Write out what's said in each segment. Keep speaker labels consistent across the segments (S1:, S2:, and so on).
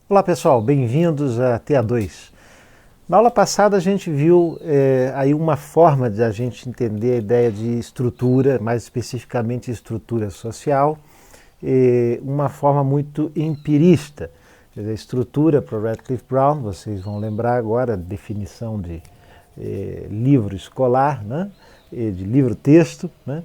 S1: Olá pessoal, bem-vindos a TA2. Na aula passada a gente viu aí uma forma de a gente entender a ideia de estrutura, mais especificamente estrutura social, uma forma muito empirista. Quer dizer, a estrutura para o Radcliffe Brown, vocês vão lembrar agora a definição de livro escolar, né? De livro-texto, né?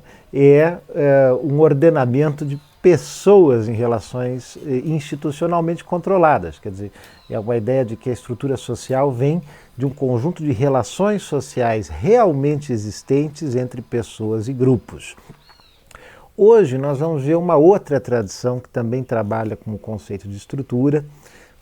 S1: Um ordenamento de pessoas em relações institucionalmente controladas. Quer dizer, é uma ideia de que a estrutura social vem de um conjunto de relações sociais realmente existentes entre pessoas e grupos. Hoje nós vamos ver uma outra tradição que também trabalha com o conceito de estrutura,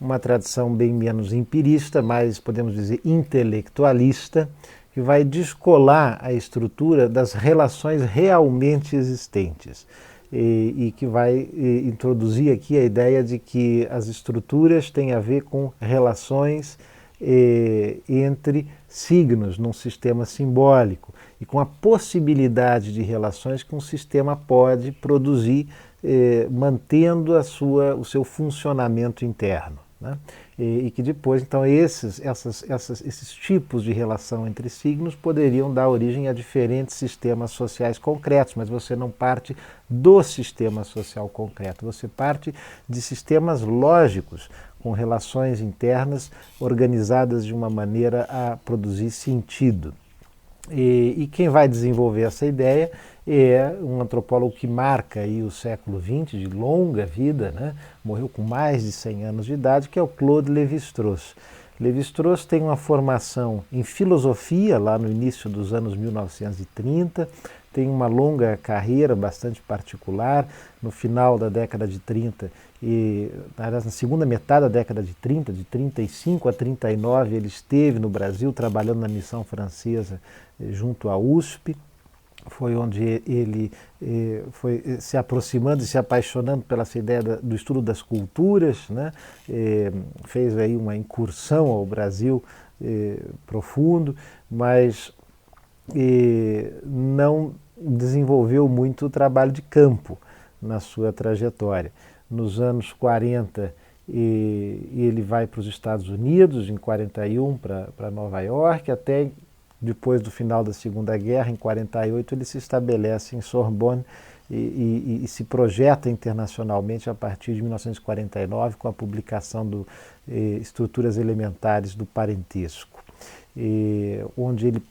S1: uma tradição bem menos empirista, mas podemos dizer intelectualista, que vai descolar a estrutura das relações realmente existentes e que vai introduzir aqui a ideia de que as estruturas têm a ver com relações entre signos num sistema simbólico e com a possibilidade de relações que um sistema pode produzir mantendo o seu funcionamento interno. Né? E que depois, então, esses tipos de relação entre signos poderiam dar origem a diferentes sistemas sociais concretos, mas você não parte do sistema social concreto, você parte de sistemas lógicos, com relações internas organizadas de uma maneira a produzir sentido. E quem vai desenvolver essa ideia é um antropólogo que marca aí o século XX, de longa vida, né? Morreu com mais de 100 anos de idade, que é o Claude Lévi-Strauss. Lévi-Strauss tem uma formação em filosofia lá no início dos anos 1930, tem uma longa carreira bastante particular. No final da década de 30 e na segunda metade da década de 30, de 35 a 39, ele esteve no Brasil trabalhando na missão francesa junto à USP. Foi onde ele foi se aproximando e se apaixonando pela essa ideia do estudo das culturas, né? Fez aí uma incursão ao Brasil profundo, mas não desenvolveu muito o trabalho de campo na sua trajetória. Nos anos 40, ele vai para os Estados Unidos, em 41 para Nova York, até depois do final da Segunda Guerra, em 48, ele se estabelece em Sorbonne e se projeta internacionalmente a partir de 1949 com a publicação do Estruturas Elementares do Parentesco, onde ele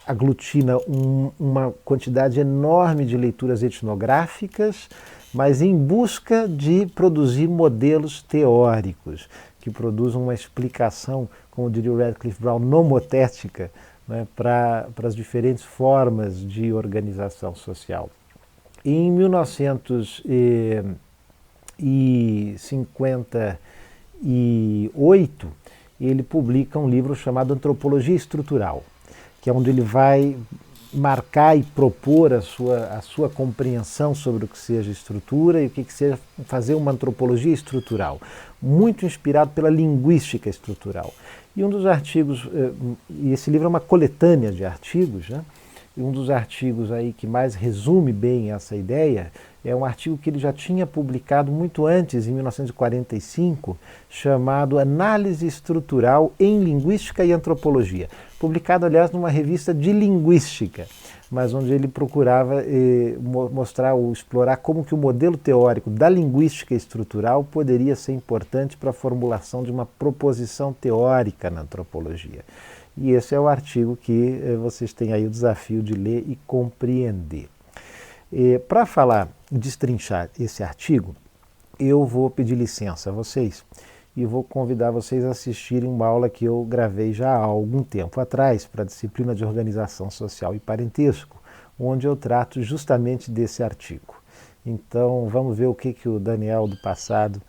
S1: aglutina uma quantidade enorme de leituras etnográficas, mas em busca de produzir modelos teóricos que produzam uma explicação, como diria o Radcliffe Brown, nomotética, né, para as diferentes formas de organização social. Em 1958, ele publica um livro chamado Antropologia Estrutural, que é onde ele vai marcar e propor a sua compreensão sobre o que seja estrutura e o que seja fazer uma antropologia estrutural, muito inspirado pela linguística estrutural. E um dos artigos, e esse livro é uma coletânea de artigos, né? E um dos artigos aí que mais resume bem essa ideia é um artigo que ele já tinha publicado muito antes, em 1945, chamado Análise Estrutural em Linguística e Antropologia, publicado, aliás, numa revista de linguística, mas onde ele procurava mostrar ou explorar como que o modelo teórico da linguística estrutural poderia ser importante para a formulação de uma proposição teórica na antropologia. E esse é o artigo que vocês têm aí o desafio de ler e compreender. Para falar, destrinchar esse artigo, eu vou pedir licença a vocês e vou convidar vocês a assistirem uma aula que eu gravei já há algum tempo atrás para a disciplina de Organização Social e Parentesco, onde eu trato justamente desse artigo. Então vamos ver o que o Daniel do passado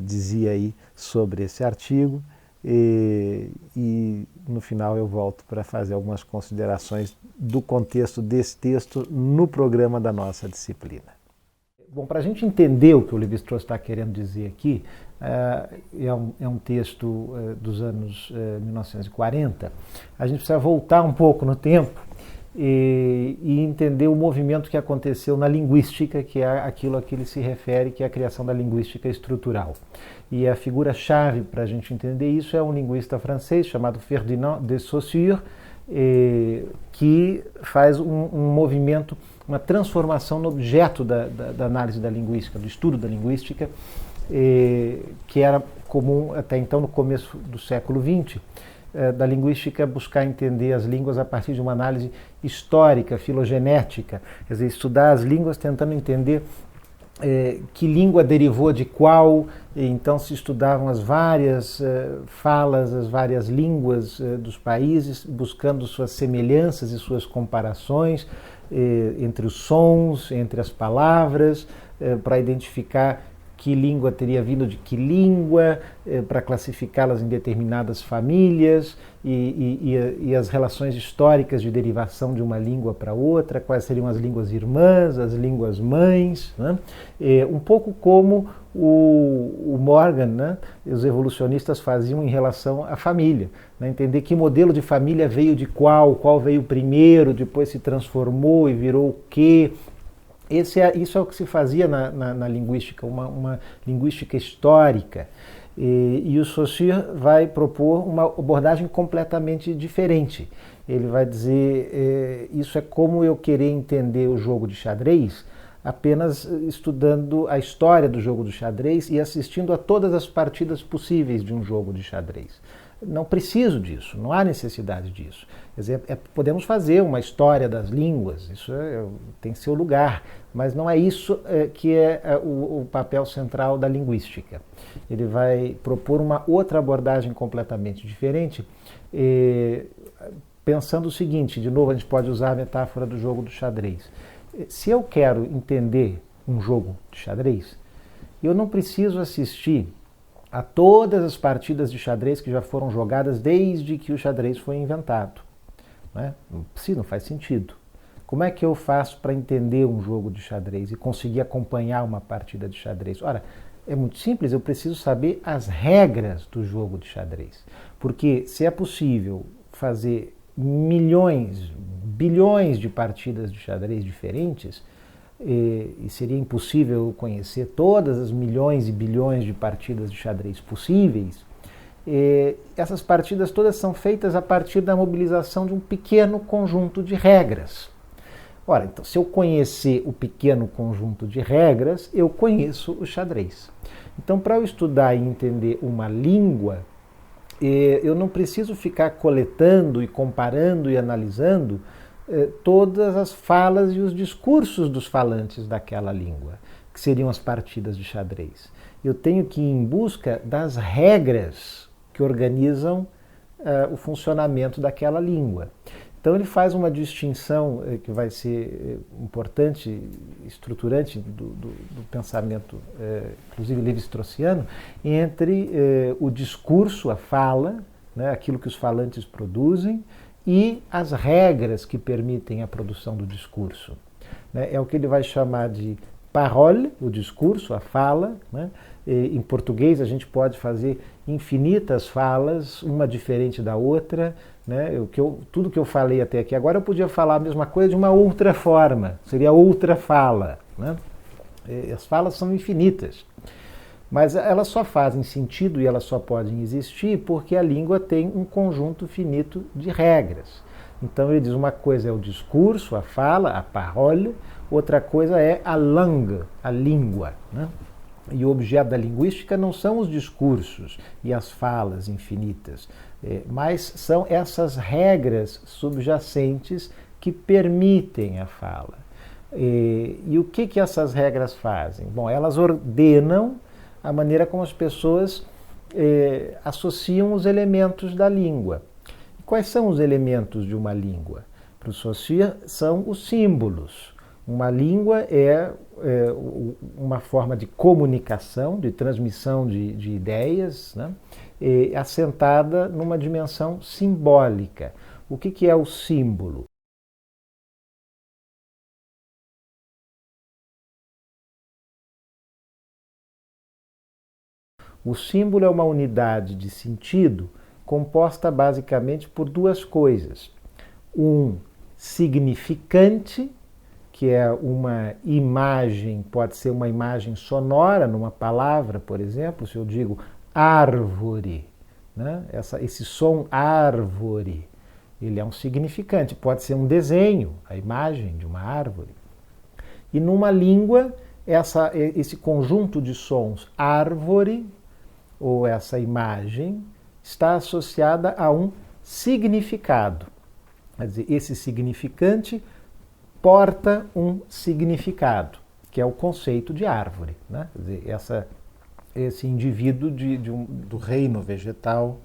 S1: dizia aí sobre esse artigo e no final eu volto para fazer algumas considerações do contexto desse texto no programa da nossa disciplina. Bom, para a gente entender o que o Lévi-Strauss está querendo dizer aqui, é um texto dos anos 1940, a gente precisa voltar um pouco no tempo e entender o movimento que aconteceu na linguística, que é aquilo a que ele se refere, que é a criação da linguística estrutural. E a figura-chave para a gente entender isso é um linguista francês chamado Ferdinand de Saussure, que faz um movimento, uma transformação no objeto da análise da linguística, do estudo da linguística, que era comum até então no começo do século XX, da linguística buscar entender as línguas a partir de uma análise histórica, filogenética, quer dizer, estudar as línguas tentando entender que língua derivou de qual, então se estudavam as várias falas, as várias línguas dos países, buscando suas semelhanças e suas comparações entre os sons, entre as palavras, para identificar que língua teria vindo de que língua, para classificá-las em determinadas famílias e as relações históricas de derivação de uma língua para outra, quais seriam as línguas irmãs, as línguas mães, né? Um pouco como o Morgan, né, os evolucionistas faziam em relação à família, né? Entender que modelo de família veio de qual veio primeiro, depois se transformou e virou o quê. Isso é o que se fazia na linguística, uma linguística histórica. E o Saussure vai propor uma abordagem completamente diferente. Ele vai dizer, isso é como eu querer entender o jogo de xadrez, apenas estudando a história do jogo do xadrez e assistindo a todas as partidas possíveis de um jogo de xadrez. Não preciso disso, não há necessidade disso. Quer dizer, podemos fazer uma história das línguas, isso tem seu lugar, mas não é isso que é o papel central da linguística. Ele vai propor uma outra abordagem completamente diferente, pensando o seguinte, de novo a gente pode usar a metáfora do jogo do xadrez. Se eu quero entender um jogo de xadrez, eu não preciso assistir a todas as partidas de xadrez que já foram jogadas desde que o xadrez foi inventado. Né? Não faz sentido. Como é que eu faço para entender um jogo de xadrez e conseguir acompanhar uma partida de xadrez? Ora, é muito simples, eu preciso saber as regras do jogo de xadrez. Porque se é possível fazer milhões, bilhões de partidas de xadrez diferentes, e seria impossível conhecer todas as milhões e bilhões de partidas de xadrez possíveis, essas partidas todas são feitas a partir da mobilização de um pequeno conjunto de regras. Ora, então, se eu conhecer o pequeno conjunto de regras, eu conheço o xadrez. Então, para eu estudar e entender uma língua, eu não preciso ficar coletando e comparando e analisando todas as falas e os discursos dos falantes daquela língua, que seriam as partidas de xadrez. Eu tenho que ir em busca das regras que organizam o funcionamento daquela língua. Então ele faz uma distinção que vai ser importante, estruturante do pensamento, inclusive levi-straussiano, entre o discurso, a fala, né, aquilo que os falantes produzem, e as regras que permitem a produção do discurso. É o que ele vai chamar de parole, o discurso, a fala. Né? Em português a gente pode fazer infinitas falas, uma diferente da outra. Né? Tudo que eu falei até aqui agora eu podia falar a mesma coisa de uma outra forma, seria outra fala. Né? As falas são infinitas. Mas elas só fazem sentido e elas só podem existir porque a língua tem um conjunto finito de regras. Então ele diz, uma coisa é o discurso, a fala, a parole, outra coisa é a langue, a língua. Né? E o objeto da linguística não são os discursos e as falas infinitas, mas são essas regras subjacentes que permitem a fala. E o que essas regras fazem? Bom, elas ordenam a maneira como as pessoas associam os elementos da língua. E quais são os elementos de uma língua? Para o Saussure, são os símbolos. Uma língua é uma forma de comunicação, de transmissão de ideias, né? Assentada numa dimensão simbólica. O que é o símbolo? O símbolo é uma unidade de sentido composta basicamente por duas coisas. significante, que é uma imagem, pode ser uma imagem sonora numa palavra, por exemplo, se eu digo árvore, né? Esse som árvore, ele é um significante, pode ser um desenho, a imagem de uma árvore. E numa língua, esse conjunto de sons árvore, ou essa imagem, está associada a um significado. Quer dizer, esse significante porta um significado, que é o conceito de árvore, né? Quer dizer, esse indivíduo do reino vegetal,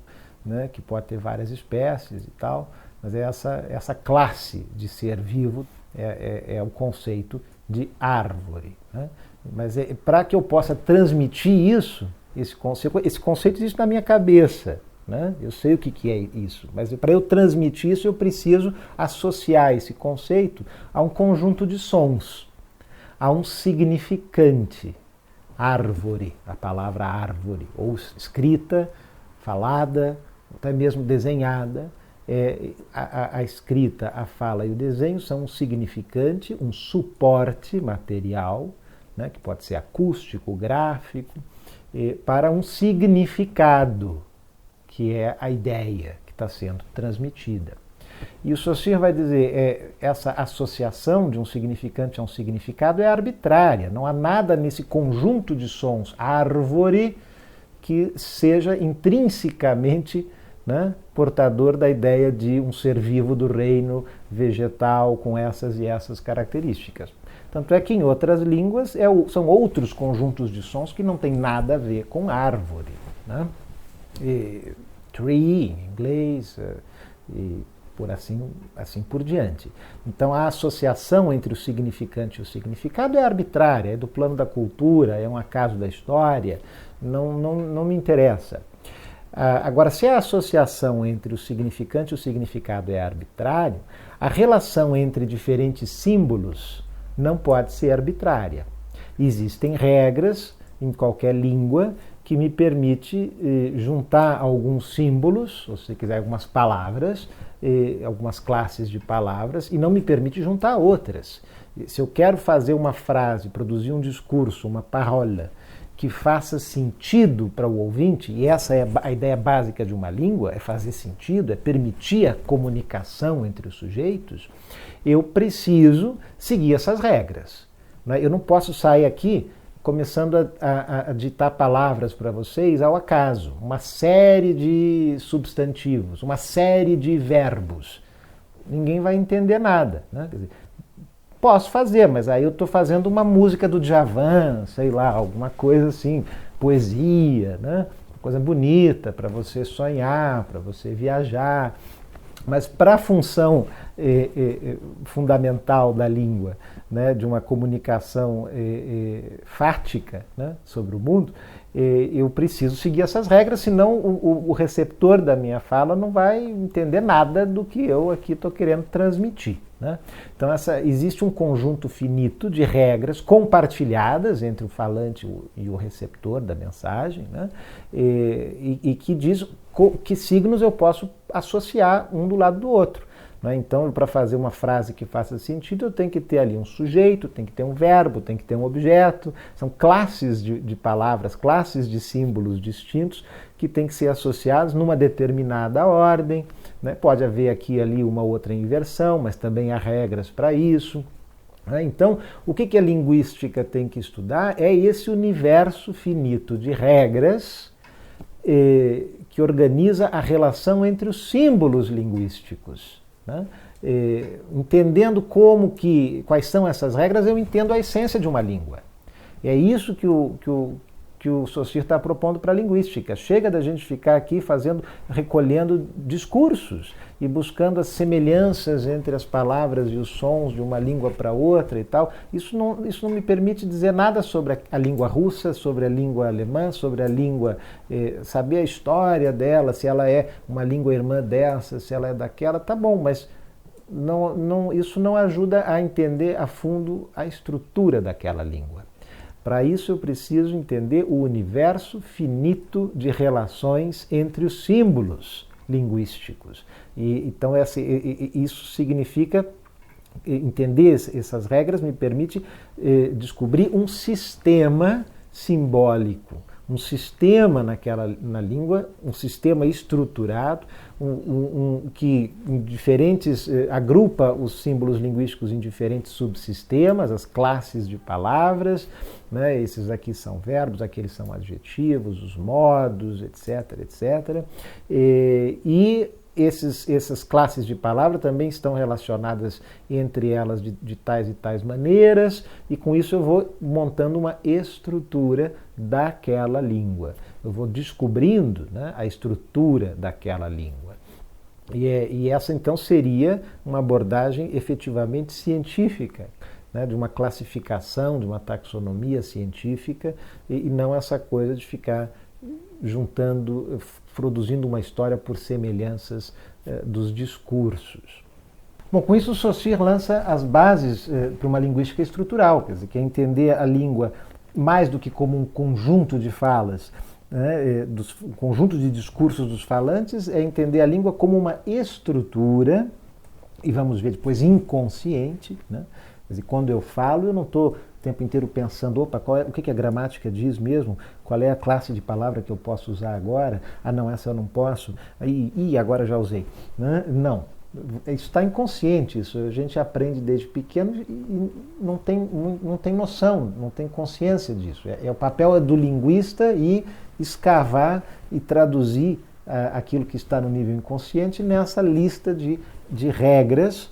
S1: né, que pode ter várias espécies e tal, mas essa classe de ser vivo é o conceito de árvore, né? Mas para que eu possa transmitir isso, esse conceito existe na minha cabeça, né? Eu sei o que é isso, mas para eu transmitir isso eu preciso associar esse conceito a um conjunto de sons, a um significante. Árvore, a palavra árvore, ou escrita, falada, até mesmo desenhada. A escrita, a fala e o desenho são um significante, um suporte material, né, que pode ser acústico, gráfico, para um significado, que é a ideia que está sendo transmitida. E o Saussure vai dizer, essa associação de um significante a um significado é arbitrária, não há nada nesse conjunto de sons árvore que seja intrinsecamente, né, portador da ideia de um ser vivo do reino vegetal com essas e essas características. Tanto é que em outras línguas são outros conjuntos de sons que não tem nada a ver com árvore, né? Tree, em inglês, e por assim por diante. Então a associação entre o significante e o significado é arbitrária, é do plano da cultura, é um acaso da história, não me interessa. Agora, se a associação entre o significante e o significado é arbitrário, a relação entre diferentes símbolos não pode ser arbitrária. Existem regras em qualquer língua que me permite juntar alguns símbolos, ou se quiser algumas palavras, algumas classes de palavras, e não me permite juntar outras. Se eu quero fazer uma frase, produzir um discurso, uma parola, que faça sentido para o ouvinte, e essa é a ideia básica de uma língua, é fazer sentido, é permitir a comunicação entre os sujeitos, eu preciso seguir essas regras. Eu não posso sair aqui começando a ditar palavras para vocês ao acaso, uma série de substantivos, uma série de verbos. Ninguém vai entender nada, né? Quer dizer, posso fazer, mas aí eu estou fazendo uma música do Djavan, sei lá, alguma coisa assim, poesia, né? Coisa bonita para você sonhar, para você viajar. Mas para a função fundamental da língua, né, de uma comunicação fática, né, sobre o mundo, eu preciso seguir essas regras, senão o receptor da minha fala não vai entender nada do que eu aqui estou querendo transmitir, né? Então existe um conjunto finito de regras compartilhadas entre o falante e o receptor da mensagem, né, e que diz que signos eu posso associar um do lado do outro. Então, para fazer uma frase que faça sentido, eu tenho que ter ali um sujeito, tem que ter um verbo, tem que ter um objeto. São classes de palavras, classes de símbolos distintos que têm que ser associados numa determinada ordem, né? Pode haver aqui e ali uma outra inversão, mas também há regras para isso. Então, o que a linguística tem que estudar é esse universo finito de regras que organiza a relação entre os símbolos linguísticos. Né? Entendendo quais são essas regras, eu entendo a essência de uma língua. E é isso que o Saussure está propondo para a linguística. Chega da gente ficar aqui recolhendo discursos e buscando as semelhanças entre as palavras e os sons de uma língua para outra e tal. Isso não me permite dizer nada sobre a língua russa, sobre a língua alemã, sobre a língua, saber a história dela, se ela é uma língua irmã dessa, se ela é daquela, tá bom, mas isso não ajuda a entender a fundo a estrutura daquela língua. Para isso eu preciso entender o universo finito de relações entre os símbolos linguísticos. Então isso significa entender essas regras me permite descobrir um sistema simbólico, um sistema na língua, um sistema estruturado, que agrupa os símbolos linguísticos em diferentes subsistemas, as classes de palavras, né? Esses aqui são verbos, aqueles são adjetivos, os modos, etc, etc. E essas classes de palavra também estão relacionadas entre elas de tais e tais maneiras, e com isso eu vou montando uma estrutura daquela língua. Eu vou descobrindo, né, a estrutura daquela língua. E essa então seria uma abordagem efetivamente científica, né, de uma classificação, de uma taxonomia científica, e não essa coisa de ficar juntando, produzindo uma história por semelhanças dos discursos. Bom, com isso o Saussure lança as bases para uma linguística estrutural, quer dizer, que é entender a língua mais do que como um conjunto de falas, né, conjunto de discursos dos falantes, é entender a língua como uma estrutura, e vamos ver depois inconsciente, né? Quer dizer, quando eu falo, eu não estou o tempo inteiro pensando, opa, o que a gramática diz mesmo? Qual é a classe de palavra que eu posso usar agora? Ah, não, essa eu não posso. Agora já usei. Né? Não, isso está inconsciente, isso a gente aprende desde pequeno e não tem noção, não tem consciência disso. O papel do linguista e escavar e traduzir aquilo que está no nível inconsciente nessa lista de regras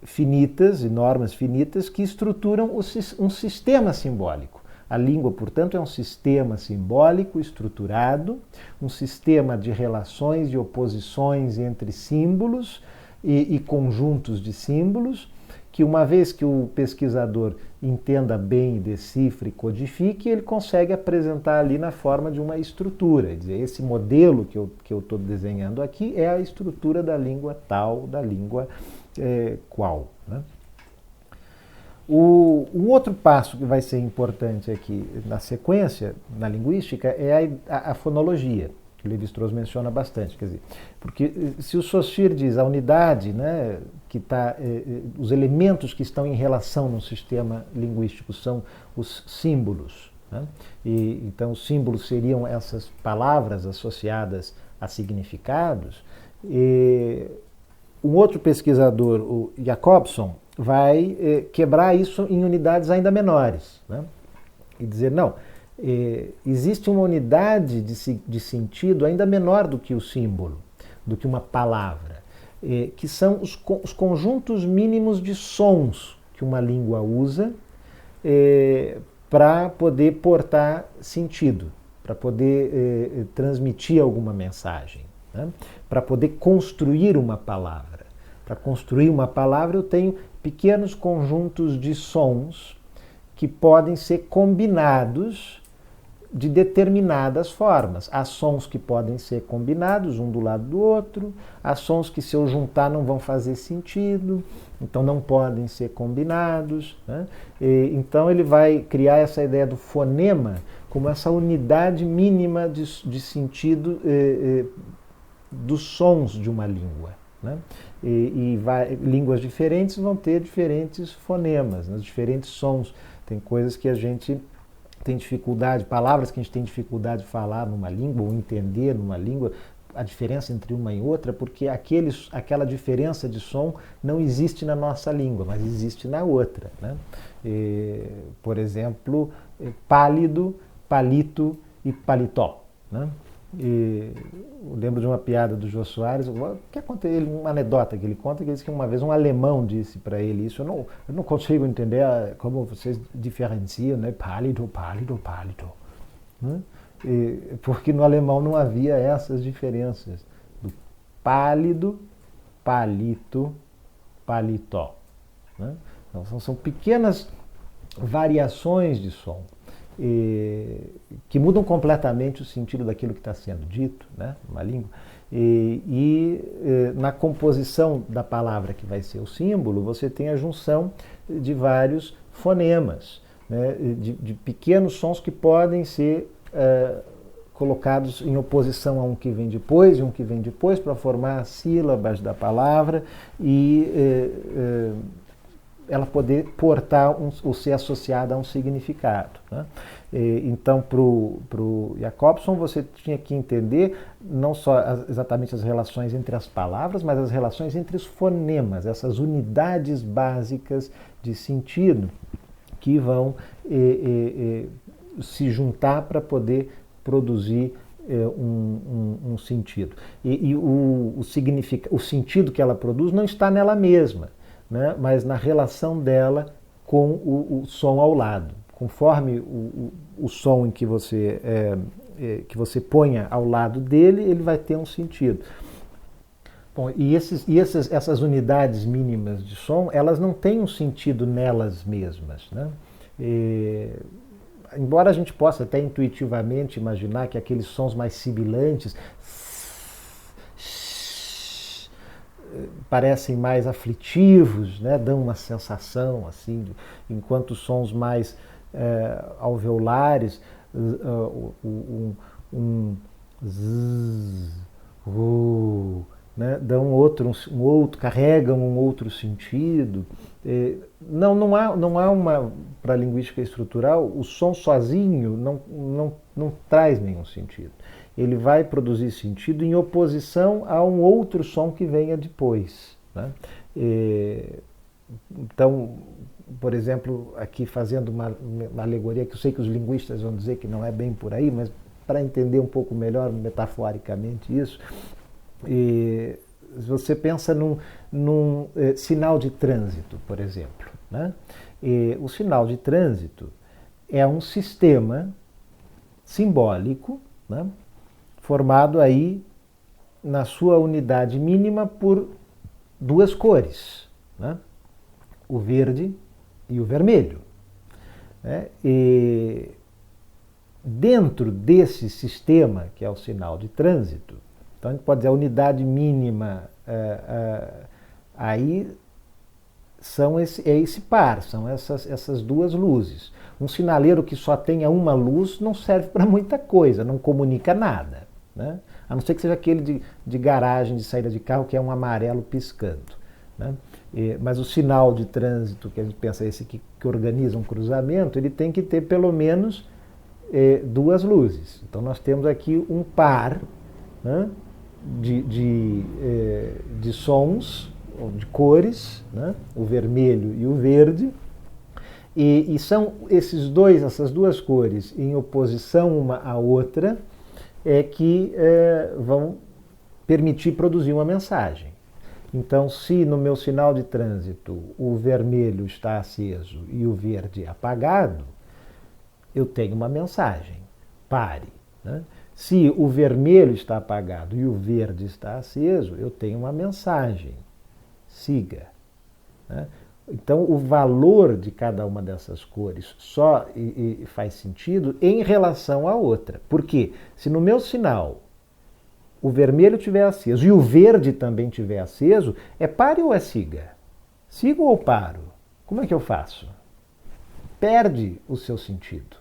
S1: finitas e normas finitas que estruturam um sistema simbólico. A língua, portanto, é um sistema simbólico estruturado, um sistema de relações e oposições entre símbolos e conjuntos de símbolos, que uma vez que o pesquisador entenda bem, decifre, codifique, ele consegue apresentar ali na forma de uma estrutura. Quer dizer, esse modelo que eu estou desenhando aqui é a estrutura da língua tal, da língua qual. Né? Um outro passo que vai ser importante aqui na sequência, na linguística, é a fonologia, que o Lévi-Strauss menciona bastante. Quer dizer, porque se o Saussure diz a unidade, né, que os elementos que estão em relação no sistema linguístico são os símbolos, né? Então os símbolos seriam essas palavras associadas a significados. Um outro pesquisador, o Jacobson, vai quebrar isso em unidades ainda menores, né? E dizer, não, existe uma unidade de sentido ainda menor do que o símbolo, do que uma palavra, que são os conjuntos mínimos de sons que uma língua usa para poder portar sentido, para poder transmitir alguma mensagem, né? Para poder construir uma palavra. Para construir uma palavra eu tenho pequenos conjuntos de sons que podem ser combinados de determinadas formas. Há sons que podem ser combinados um do lado do outro, há sons que se eu juntar não vão fazer sentido, então não podem ser combinados, né? Então ele vai criar essa ideia do fonema como essa unidade mínima de sentido dos sons de uma língua, né? Línguas diferentes vão ter diferentes fonemas, né? Diferentes sons. Tem coisas que a gente tem dificuldade, palavras que a gente tem dificuldade de falar numa língua ou entender numa língua, a diferença entre uma e outra, porque aquela diferença de som não existe na nossa língua, mas existe na outra, né? Por exemplo, pálido, palito e paletó, né? Eu lembro de uma piada do Jô Soares, uma anedota que ele conta, que ele disse que uma vez um alemão disse para ele isso, eu não consigo entender como vocês diferenciam, né? Pálido, pálido, pálido, né? Porque no alemão não havia essas diferenças do pálido, palito, paletó, né? Então são pequenas variações de som que mudam completamente o sentido daquilo que está sendo dito, né, numa língua. Na composição da palavra que vai ser o símbolo, você tem a junção de vários fonemas, né, de pequenos sons que podem ser colocados em oposição a um que vem depois e um que vem depois para formar as sílabas da palavra e ela poder portar ou ser associada a um significado. Né? Então, para o Jacobson, você tinha que entender não só exatamente as relações entre as palavras, mas as relações entre os fonemas, essas unidades básicas de sentido que vão se juntar para poder produzir um sentido. E o sentido que ela produz não está nela mesma, né? Mas na relação dela com o som ao lado. Conforme o som em que você ponha ao lado dele, ele vai ter um sentido. Bom, essas unidades mínimas de som, elas não têm um sentido nelas mesmas, né? Embora a gente possa até intuitivamente imaginar que aqueles sons mais sibilantes parecem mais aflitivos, né? Dão uma sensação assim, enquanto os sons mais alveolares, né? Dão carregam um outro sentido. Não há uma, para a linguística estrutural, o som sozinho não traz nenhum sentido. Ele vai produzir sentido em oposição a um outro som que venha depois. Né? Então, por exemplo, aqui fazendo uma alegoria, que eu sei que os linguistas vão dizer que não é bem por aí, mas para entender um pouco melhor metaforicamente isso, você pensa num sinal de trânsito, por exemplo. Né? O sinal de trânsito é um sistema simbólico, né? Formado aí na sua unidade mínima por duas cores, né? O verde e o vermelho. Né? E dentro desse sistema, que é o sinal de trânsito, então a gente pode dizer a unidade mínima aí é esse par, são essas duas luzes. Um sinaleiro que só tenha uma luz não serve para muita coisa, não comunica nada. Né? A não ser que seja aquele de garagem, de saída de carro, que é um amarelo piscando. Né? Mas o sinal de trânsito, que a gente pensa esse que organiza um cruzamento, ele tem que ter pelo menos duas luzes. Então nós temos aqui um par, né, de sons, de cores, né, o vermelho e o verde, e são essas duas cores em oposição uma à outra que vão permitir produzir uma mensagem. Então, se no meu sinal de trânsito o vermelho está aceso e o verde apagado, eu tenho uma mensagem: pare. Né? Se o vermelho está apagado e o verde está aceso, eu tenho uma mensagem: siga. Né? Então, o valor de cada uma dessas cores só faz sentido em relação à outra. Por quê? Se no meu sinal o vermelho estiver aceso e o verde também estiver aceso, é pare ou é siga? Sigo ou paro? Como é que eu faço? Perde o seu sentido.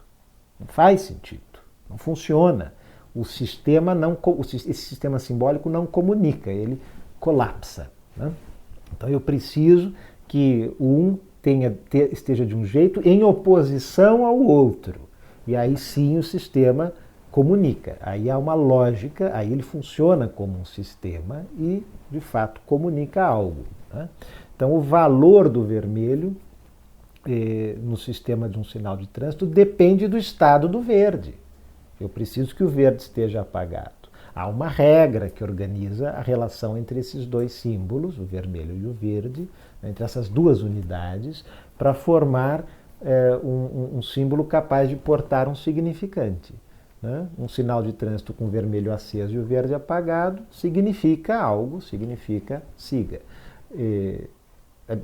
S1: Não faz sentido. Não funciona. Esse sistema simbólico não comunica, ele colapsa. Né? Então eu preciso que um esteja de um jeito em oposição ao outro. E aí sim o sistema comunica. Aí há uma lógica, aí ele funciona como um sistema e, de fato, comunica algo. Né? Então o valor do vermelho no sistema de um sinal de trânsito depende do estado do verde. Eu preciso que o verde esteja apagado. Há uma regra que organiza a relação entre esses dois símbolos, o vermelho e o verde, entre essas duas unidades, para formar um símbolo capaz de portar um significante. Né? Um sinal de trânsito com o vermelho aceso e o verde apagado significa algo, significa siga.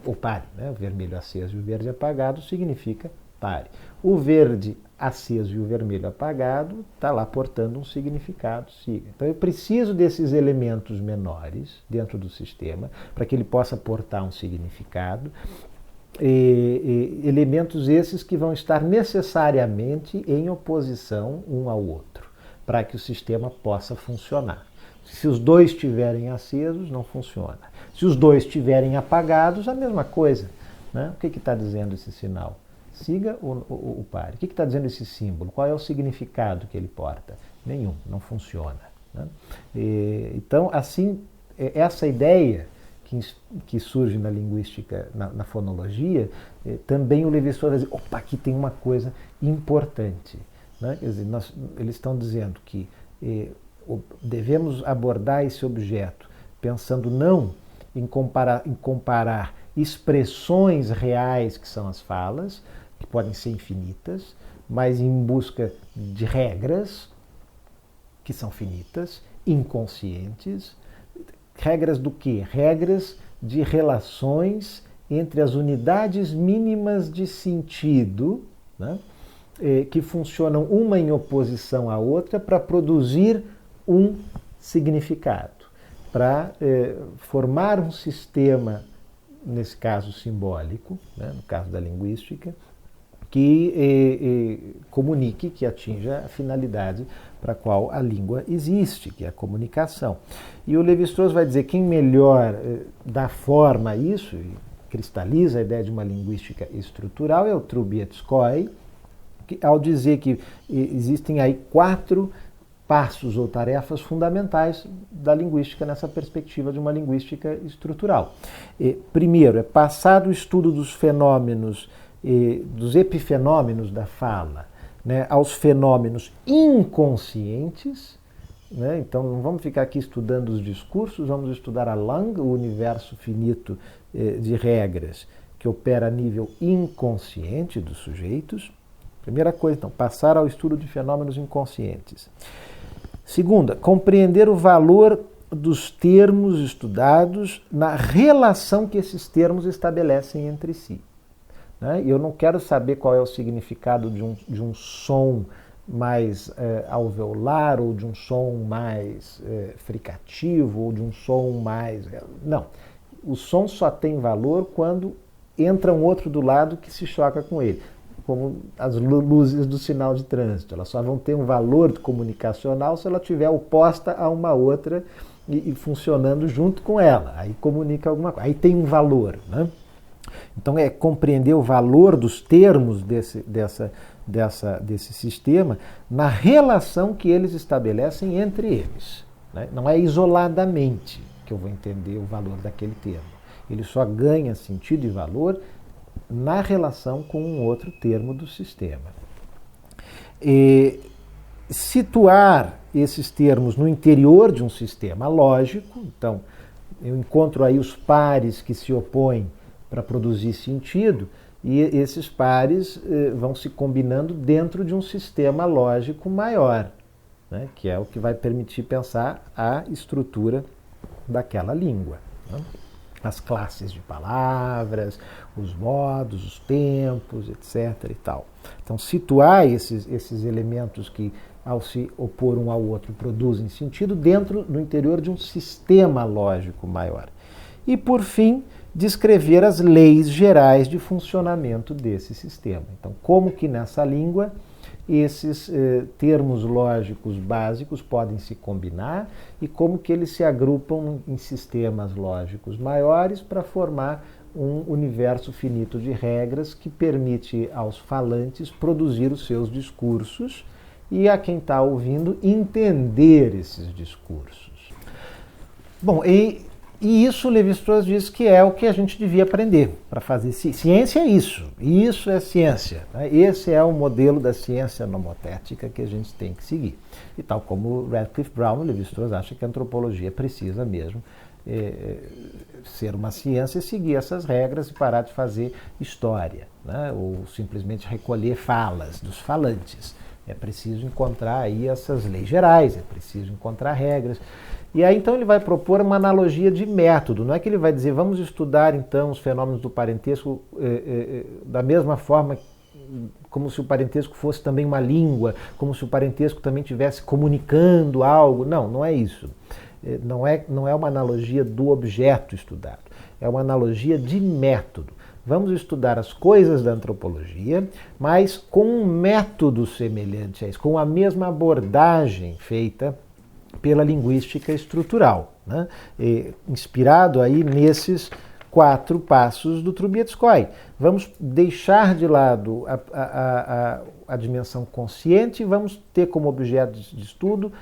S1: Ou pare, né? O vermelho aceso e o verde apagado significa pare. O verde aceso e o vermelho apagado está lá portando um significado, siga. Então eu preciso desses elementos menores dentro do sistema para que ele possa portar um significado, elementos esses que vão estar necessariamente em oposição um ao outro. para que o sistema possa funcionar. Se os dois estiverem acesos, não funciona. Se os dois estiverem apagados, a mesma coisa. Né? O que está dizendo esse sinal? Siga ou pare. O que está dizendo esse símbolo? Qual é o significado que ele porta? Nenhum, não funciona. Né? Então, assim, essa ideia que surge na linguística, na fonologia, também o Lévi-Strauss vai dizer, opa, aqui tem uma coisa importante. Né? Quer dizer, eles estão dizendo que devemos abordar esse objeto pensando não em comparar expressões reais, que são as falas, que podem ser infinitas, mas em busca de regras, que são finitas, inconscientes. Regras do quê? Regras de relações entre as unidades mínimas de sentido, né, que funcionam uma em oposição à outra para produzir um significado, para formar um sistema, nesse caso simbólico, né, no caso da linguística, que comunique, que atinja a finalidade para a qual a língua existe, que é a comunicação. E o Lévi-Strauss vai dizer que quem melhor dá forma a isso, e cristaliza a ideia de uma linguística estrutural, é o Trubetskoy, ao dizer que existem aí 4 passos ou tarefas fundamentais da linguística nessa perspectiva de uma linguística estrutural. Primeiro, é passar do estudo dos fenômenos, dos epifenômenos da fala, né, aos fenômenos inconscientes. Né? Então, não vamos ficar aqui estudando os discursos, vamos estudar a Langue, o universo finito de regras que opera a nível inconsciente dos sujeitos. Primeira coisa, então, passar ao estudo de fenômenos inconscientes. Segunda, compreender o valor dos termos estudados na relação que esses termos estabelecem entre si. Né? Eu não quero saber qual é o significado de um som mais alveolar, ou de um som mais fricativo, ou de um som mais... Não. O som só tem valor quando entra um outro do lado que se choca com ele, como as luzes do sinal de trânsito. Elas só vão ter um valor comunicacional se ela estiver oposta a uma outra e funcionando junto com ela. Aí comunica alguma coisa. Aí tem um valor. Né? Então é compreender o valor dos termos desse sistema na relação que eles estabelecem entre eles. Né? Não é isoladamente que eu vou entender o valor daquele termo. Ele só ganha sentido e valor na relação com um outro termo do sistema. Situar esses termos no interior de um sistema lógico, então eu encontro aí os pares que se opõem para produzir sentido, e esses pares vão se combinando dentro de um sistema lógico maior, né, que é o que vai permitir pensar a estrutura daquela língua. Né? As classes de palavras, os modos, os tempos, etc. e tal. Então, situar esses elementos que, ao se opor um ao outro, produzem sentido no interior de um sistema lógico maior. E, por fim, descrever as leis gerais de funcionamento desse sistema. Então, como que nessa língua esses termos lógicos básicos podem se combinar e como que eles se agrupam em sistemas lógicos maiores para formar um universo finito de regras que permite aos falantes produzir os seus discursos e a quem está ouvindo entender esses discursos. Bom, e isso Lévi-Strauss diz que é o que a gente devia aprender para fazer. Ciência é isso é ciência. Né? Esse é o modelo da ciência nomotética que a gente tem que seguir. E tal como Radcliffe Brown, Lévi-Strauss acha que a antropologia precisa mesmo ser uma ciência e seguir essas regras e parar de fazer história, né? Ou simplesmente recolher falas dos falantes. É preciso encontrar aí essas leis gerais, é preciso encontrar regras. E aí então ele vai propor uma analogia de método. Não é que ele vai dizer, vamos estudar então os fenômenos do parentesco da mesma forma, como se o parentesco fosse também uma língua, como se o parentesco também estivesse comunicando algo. Não, não é isso. Não é uma analogia do objeto estudado. É uma analogia de método. vamos estudar as coisas da antropologia, mas com um método semelhante a isso, com a mesma abordagem feita pela linguística estrutural, né? Inspirado aí nesses 4 passos do Trubetskoy. Vamos deixar de lado a dimensão consciente e vamos ter como objeto de estudo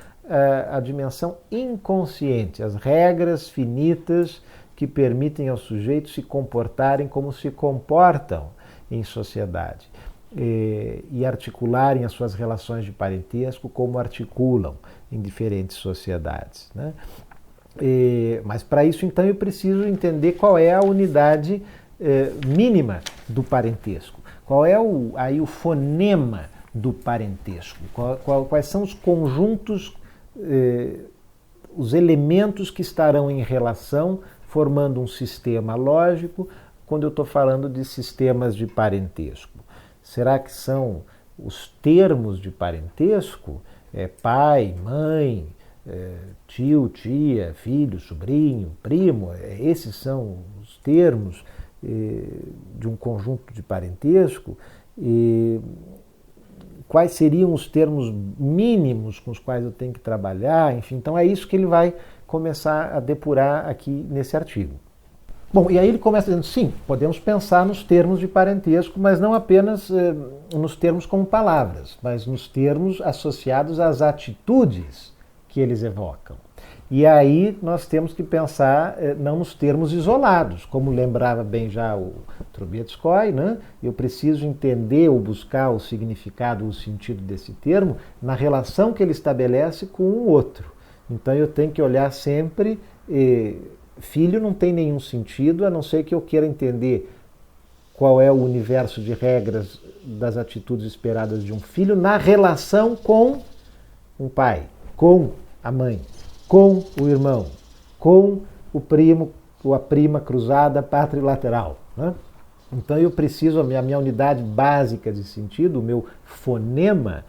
S1: a dimensão inconsciente, as regras finitas que permitem aos sujeitos se comportarem como se comportam em sociedade e articularem as suas relações de parentesco como articulam em diferentes sociedades, né? Mas para isso, então, eu preciso entender qual é a unidade mínima do parentesco, qual é aí o fonema do parentesco, quais são os conjuntos, os elementos que estarão em relação formando um sistema lógico quando eu estou falando de sistemas de parentesco. Será que são os termos de parentesco? Pai, mãe, tio, tia, filho, sobrinho, primo, esses são os termos de um conjunto de parentesco. Quais seriam os termos mínimos com os quais eu tenho que trabalhar? Enfim, então é isso que ele vai começar a depurar aqui nesse artigo. Bom, e aí ele começa dizendo, sim, podemos pensar nos termos de parentesco, mas não apenas nos termos como palavras, mas nos termos associados às atitudes que eles evocam. E aí nós temos que pensar não nos termos isolados, como lembrava bem já o Trubetskoy, né? Eu preciso entender ou buscar o significado, o sentido desse termo na relação que ele estabelece com o outro. Então eu tenho que olhar sempre, filho não tem nenhum sentido, a não ser que eu queira entender qual é o universo de regras das atitudes esperadas de um filho na relação com um pai, com a mãe, com o irmão, com o primo ou a prima cruzada patrilateral, né? Então eu preciso, a minha unidade básica de sentido, o meu fonema,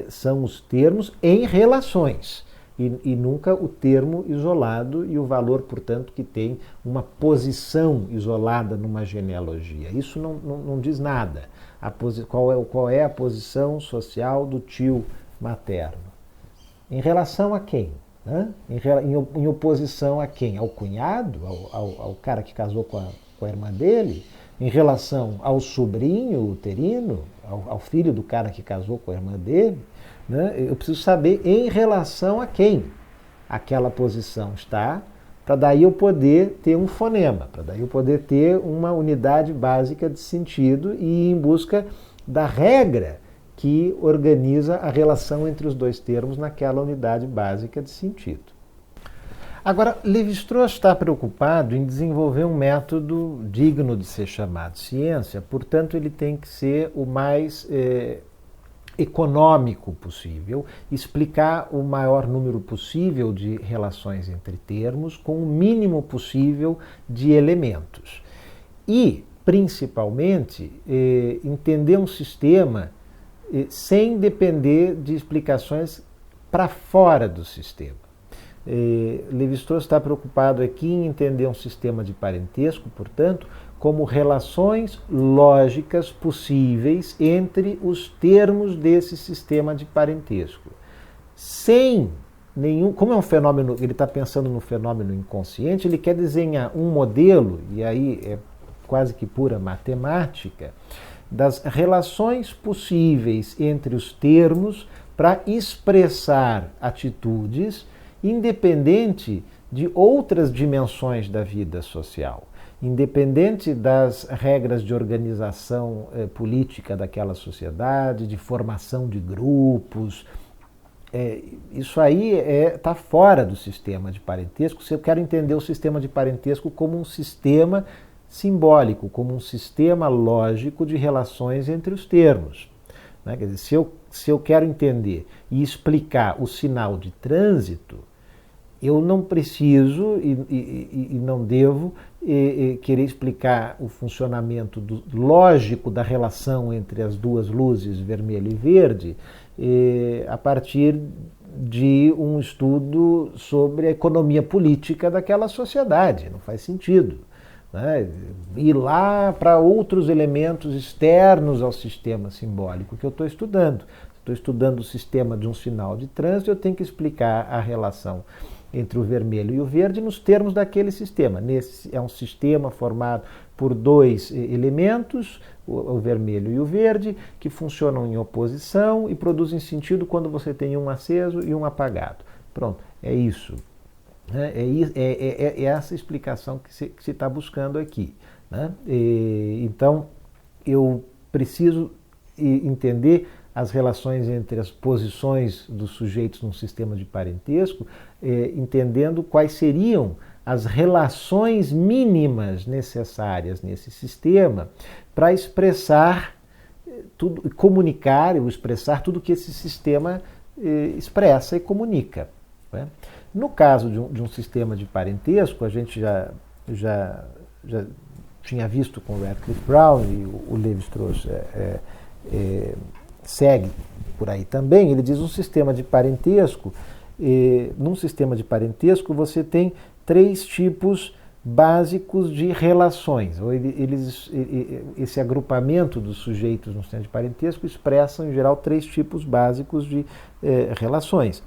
S1: são os termos em relações. E nunca o termo isolado e o valor, portanto, que tem uma posição isolada numa genealogia. Isso não diz nada. Qual é a posição social do tio materno? Em relação a quem? Né? Em oposição a quem? Ao cunhado? Ao cara que casou com a irmã dele? Em relação ao sobrinho uterino? Ao filho do cara que casou com a irmã dele? Né? Eu preciso saber em relação a quem aquela posição está, para daí eu poder ter um fonema, para daí eu poder ter uma unidade básica de sentido e ir em busca da regra que organiza a relação entre os dois termos naquela unidade básica de sentido. Agora, Lévi-Strauss está preocupado em desenvolver um método digno de ser chamado ciência, portanto ele tem que ser o mais econômico possível, explicar o maior número possível de relações entre termos com o mínimo possível de elementos. E, principalmente, entender um sistema sem depender de explicações para fora do sistema. Lévi-Strauss está preocupado aqui em entender um sistema de parentesco, portanto, como relações lógicas possíveis entre os termos desse sistema de parentesco. Sem nenhum... Como é um fenômeno, ele está pensando no fenômeno inconsciente, ele quer desenhar um modelo, e aí é quase que pura matemática, das relações possíveis entre os termos para expressar atitudes independente de outras dimensões da vida social, independente das regras de organização política daquela sociedade, de formação de grupos. Isso aí está fora do sistema de parentesco. Se eu quero entender o sistema de parentesco como um sistema simbólico, como um sistema lógico de relações entre os termos. Né? Quer dizer, se eu quero entender e explicar o sinal de trânsito, eu não preciso e não devo querer explicar o funcionamento lógico da relação entre as duas luzes, vermelho e verde, a partir de um estudo sobre a economia política daquela sociedade. Não faz sentido. né? Ir lá para outros elementos externos ao sistema simbólico que eu estou estudando. Estou estudando o sistema de um sinal de trânsito, eu tenho que explicar a relação entre o vermelho e o verde nos termos daquele sistema. É um sistema formado por dois elementos, o vermelho e o verde, que funcionam em oposição e produzem sentido quando você tem um aceso e um apagado. Pronto, é isso. É essa explicação que se está buscando aqui. Né? Então, eu preciso entender as relações entre as posições dos sujeitos num sistema de parentesco, entendendo quais seriam as relações mínimas necessárias nesse sistema para expressar tudo, comunicar ou expressar tudo que esse sistema expressa e comunica. Né? No caso de um sistema de parentesco, a gente já tinha visto com o Radcliffe Brown e o Lévi-Strauss segue por aí também. Ele diz um sistema de parentesco. Num sistema de parentesco você tem três tipos básicos de relações. Esse agrupamento dos sujeitos no sistema de parentesco expressam em geral três tipos básicos de relações.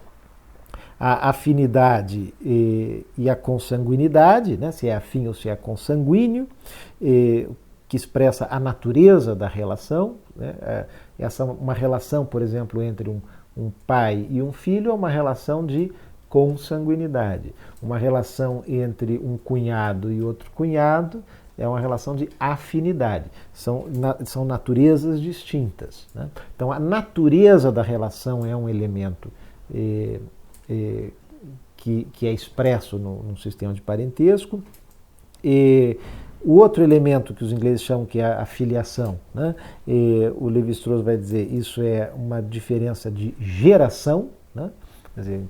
S1: A afinidade e a consanguinidade, né, se é afim ou se é consanguíneo, que expressa a natureza da relação. Né, uma relação, por exemplo, entre um pai e um filho é uma relação de consanguinidade. Uma relação entre um cunhado e outro cunhado é uma relação de afinidade. São naturezas distintas. Né? Então, a natureza da relação é um elemento que é expresso no sistema de parentesco. O outro elemento que os ingleses chamam que é a filiação, né? O Lévi-Strauss vai dizer isso é uma diferença de geração, né? Quer dizer,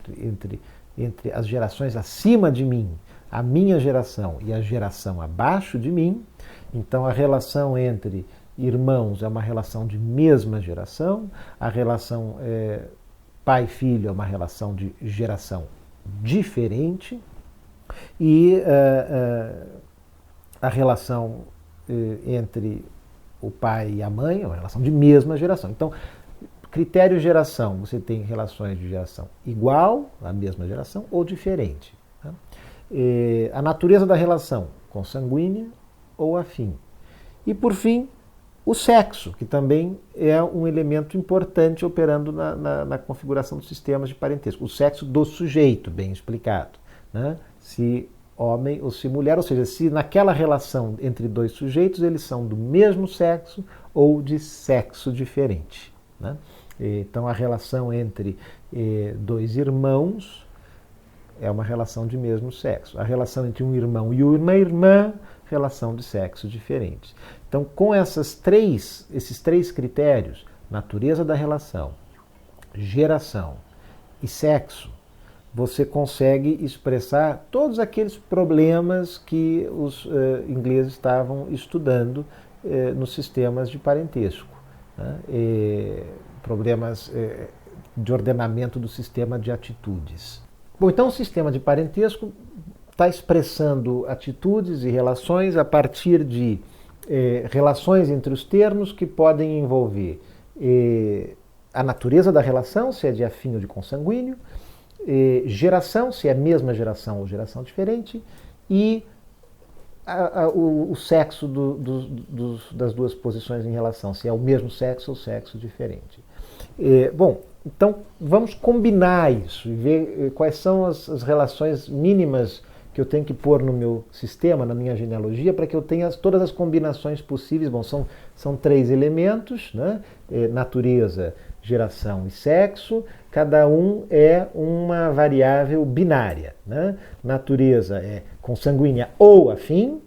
S1: entre as gerações acima de mim, a minha geração e a geração abaixo de mim. Então a relação entre irmãos é uma relação de mesma geração, a relação pai-filho é uma relação de geração diferente e a relação entre o pai e a mãe é uma relação de mesma geração. Então, critério geração, você tem relações de geração igual, a mesma geração, ou diferente. Tá? A natureza da relação, consanguínea ou afim. E, por fim, o sexo, que também é um elemento importante operando na configuração dos sistemas de parentesco. O sexo do sujeito, bem explicado. Né? Se homem ou se mulher, ou seja, se naquela relação entre dois sujeitos eles são do mesmo sexo ou de sexo diferente. Né? Então a relação entre dois irmãos é uma relação de mesmo sexo. A relação entre um irmão e uma irmã, relação de sexo diferente. Então, com esses três critérios, natureza da relação, geração e sexo, você consegue expressar todos aqueles problemas que os ingleses estavam estudando nos sistemas de parentesco. Né? Problemas de ordenamento do sistema de atitudes. Bom, então o sistema de parentesco está expressando atitudes e relações a partir de relações entre os termos que podem envolver a natureza da relação, se é de afim ou de consanguíneo, geração, se é a mesma geração ou geração diferente, e o sexo das duas posições em relação, se é o mesmo sexo ou sexo diferente. Bom, então vamos combinar isso e ver quais são as relações mínimas que eu tenho que pôr no meu sistema, na minha genealogia, para que eu tenha todas as combinações possíveis. Bom, são três elementos, né? Natureza, geração e sexo. Cada um é uma variável binária. Né? Natureza é consanguínea ou afim,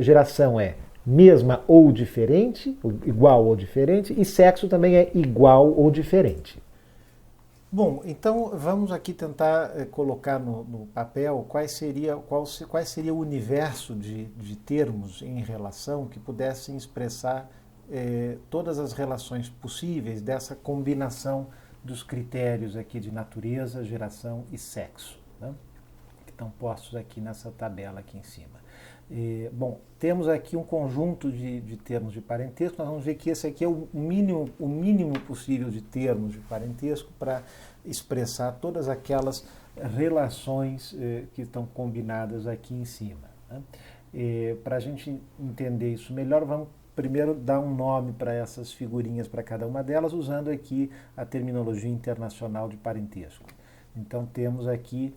S1: geração é mesma ou diferente, igual ou diferente, e sexo também é igual ou diferente. Bom, então vamos aqui tentar colocar no papel qual seria o universo de termos em relação que pudessem expressar todas as relações possíveis dessa combinação dos critérios aqui de natureza, geração e sexo, né? Que estão postos aqui nessa tabela aqui em cima. Bom, temos aqui um conjunto de termos de parentesco. Nós vamos ver que esse aqui é o mínimo possível de termos de parentesco para expressar todas aquelas relações que estão combinadas aqui em cima, né? Para a gente entender isso melhor, vamos primeiro dar um nome para essas figurinhas, para cada uma delas, usando aqui a terminologia internacional de parentesco. Então temos aqui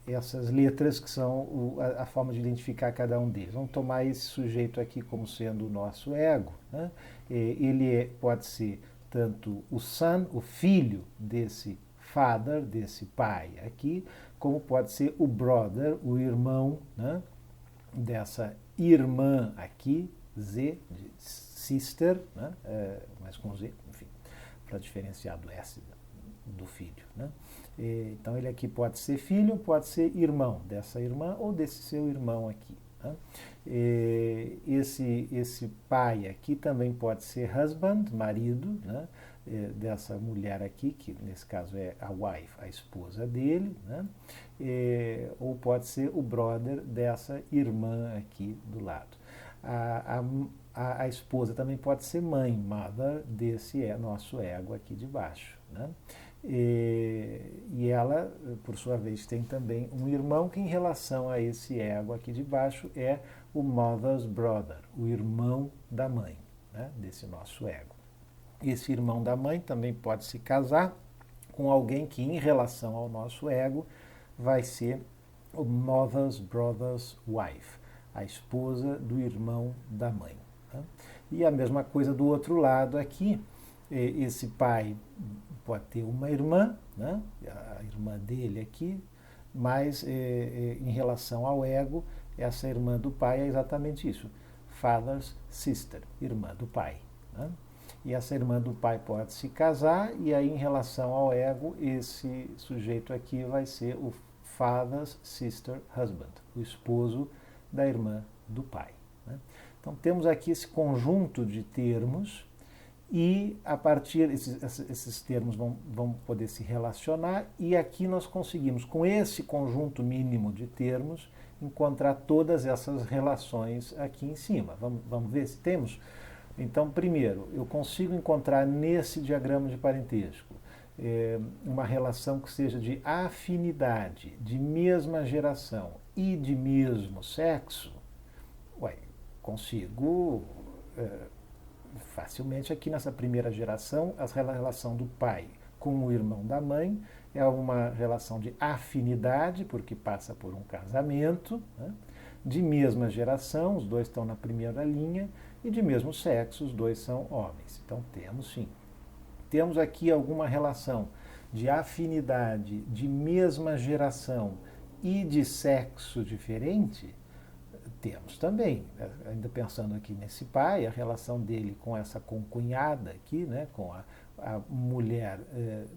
S1: essas letras que são a forma de identificar cada um deles. Vamos tomar esse sujeito aqui como sendo o nosso ego, né? Ele pode ser tanto o son, o filho desse father, desse pai aqui, como pode ser o brother, o irmão, né, dessa irmã aqui, Z, de sister, né, mas com Z, enfim, para diferenciar do S do filho, né? Então ele aqui pode ser filho, pode ser irmão dessa irmã ou desse seu irmão aqui, né? Esse pai aqui também pode ser husband, marido, né, dessa mulher aqui, que nesse caso é a wife, a esposa dele, né? Ou pode ser o brother dessa irmã aqui do lado. A esposa também pode ser mãe, mother, desse nosso ego aqui de baixo, né? E ela, por sua vez, tem também um irmão que, em relação a esse ego aqui de baixo, é o mother's brother, o irmão da mãe, né, desse nosso ego. Esse irmão da mãe também pode se casar com alguém que, em relação ao nosso ego, vai ser o mother's brother's wife, a esposa do irmão da mãe, né? E a mesma coisa do outro lado aqui, esse pai pode ter uma irmã, né, a irmã dele aqui, mas em relação ao ego, essa irmã do pai é exatamente isso, father's sister, irmã do pai, né? E essa irmã do pai pode se casar, e aí em relação ao ego, esse sujeito aqui vai ser o father's sister husband, o esposo da irmã do pai, né? Então temos aqui esse conjunto de termos, e a partir esses termos vão poder se relacionar, e aqui nós conseguimos, com esse conjunto mínimo de termos, encontrar todas essas relações aqui em cima. Vamos ver se temos? Então, primeiro, eu consigo encontrar nesse diagrama de parentesco uma relação que seja de afinidade, de mesma geração e de mesmo sexo. Consigo facilmente aqui nessa primeira geração. A relação do pai com o irmão da mãe é uma relação de afinidade, porque passa por um casamento, né? De mesma geração, os dois estão na primeira linha, e de mesmo sexo, os dois são homens. Então temos sim. Temos aqui alguma relação de afinidade, de mesma geração e de sexo diferente? Temos também, ainda pensando aqui nesse pai, a relação dele com essa concunhada aqui, né, com a mulher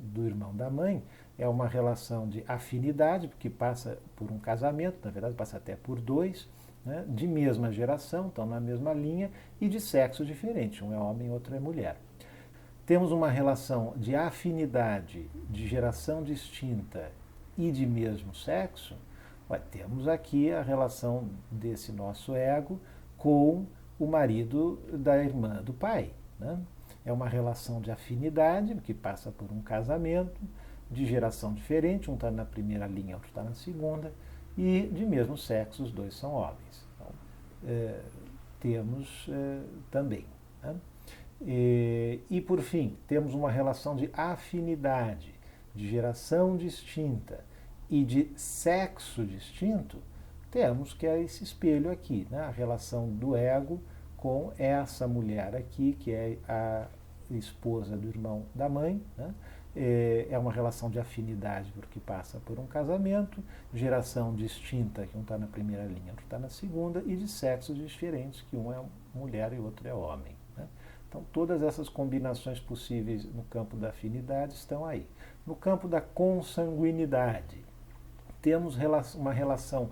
S1: do irmão da mãe, é uma relação de afinidade, porque passa por um casamento, na verdade passa até por dois, né, de mesma geração, estão na mesma linha, e de sexo diferente, um é homem e outro é mulher. Temos uma relação de afinidade, de geração distinta e de mesmo sexo. Temos aqui a relação desse nosso ego com o marido da irmã do pai, né? É uma relação de afinidade, que passa por um casamento, de geração diferente, um está na primeira linha, outro está na segunda, e de mesmo sexo, os dois são homens. Então, temos também, né? E por fim, temos uma relação de afinidade, de geração distinta e de sexo distinto. Temos que é esse espelho aqui, né? A relação do ego com essa mulher aqui, que é a esposa do irmão da mãe, né? É uma relação de afinidade porque passa por um casamento, geração distinta, que um está na primeira linha, outro está na segunda, e de sexos diferentes, que um é mulher e o outro é homem, né? Então, todas essas combinações possíveis no campo da afinidade estão aí. No campo da consanguinidade, temos uma relação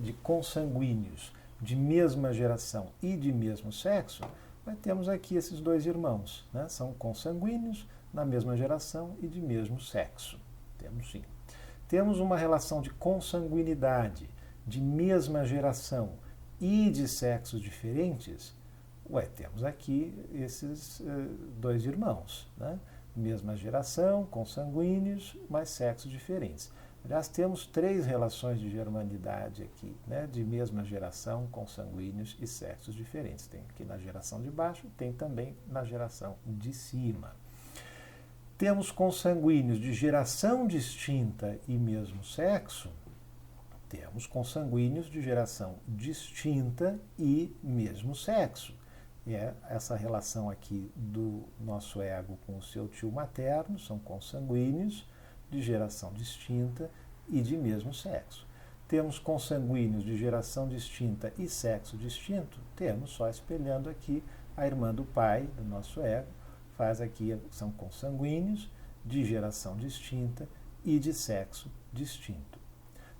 S1: de consanguíneos, de mesma geração e de mesmo sexo, mas temos aqui esses dois irmãos, né? São consanguíneos, na mesma geração e de mesmo sexo. Temos sim. Temos uma relação de consanguinidade, de mesma geração e de sexos diferentes, temos aqui esses dois irmãos, né? Mesma geração, consanguíneos, mas sexos diferentes. Aliás, temos 3 relações de germanidade aqui, né? De mesma geração, consanguíneos e sexos diferentes. Tem aqui na geração de baixo, tem também na geração de cima. Temos consanguíneos de geração distinta e mesmo sexo. Temos consanguíneos de geração distinta e mesmo sexo. Essa relação aqui do nosso ego com o seu tio materno, são consanguíneos de geração distinta e de mesmo sexo. Temos consanguíneos de geração distinta e sexo distinto? Temos, só espelhando aqui a irmã do pai, do nosso ego, faz aqui, são consanguíneos de geração distinta e de sexo distinto.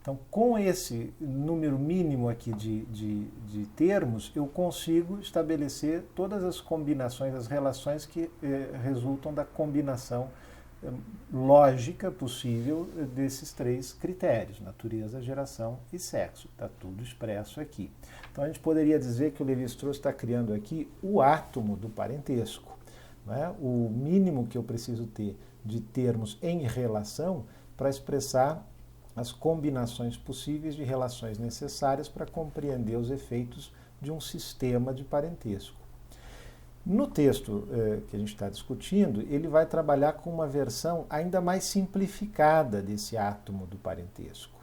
S1: Então, com esse número mínimo aqui de termos, eu consigo estabelecer todas as combinações, as relações que resultam da combinação lógica possível desses 3 critérios, natureza, geração e sexo. Está tudo expresso aqui. Então, a gente poderia dizer que o Lévi-Strauss está criando aqui o átomo do parentesco, né? O mínimo que eu preciso ter de termos em relação para expressar as combinações possíveis de relações necessárias para compreender os efeitos de um sistema de parentesco. No texto que a gente está discutindo, ele vai trabalhar com uma versão ainda mais simplificada desse átomo do parentesco,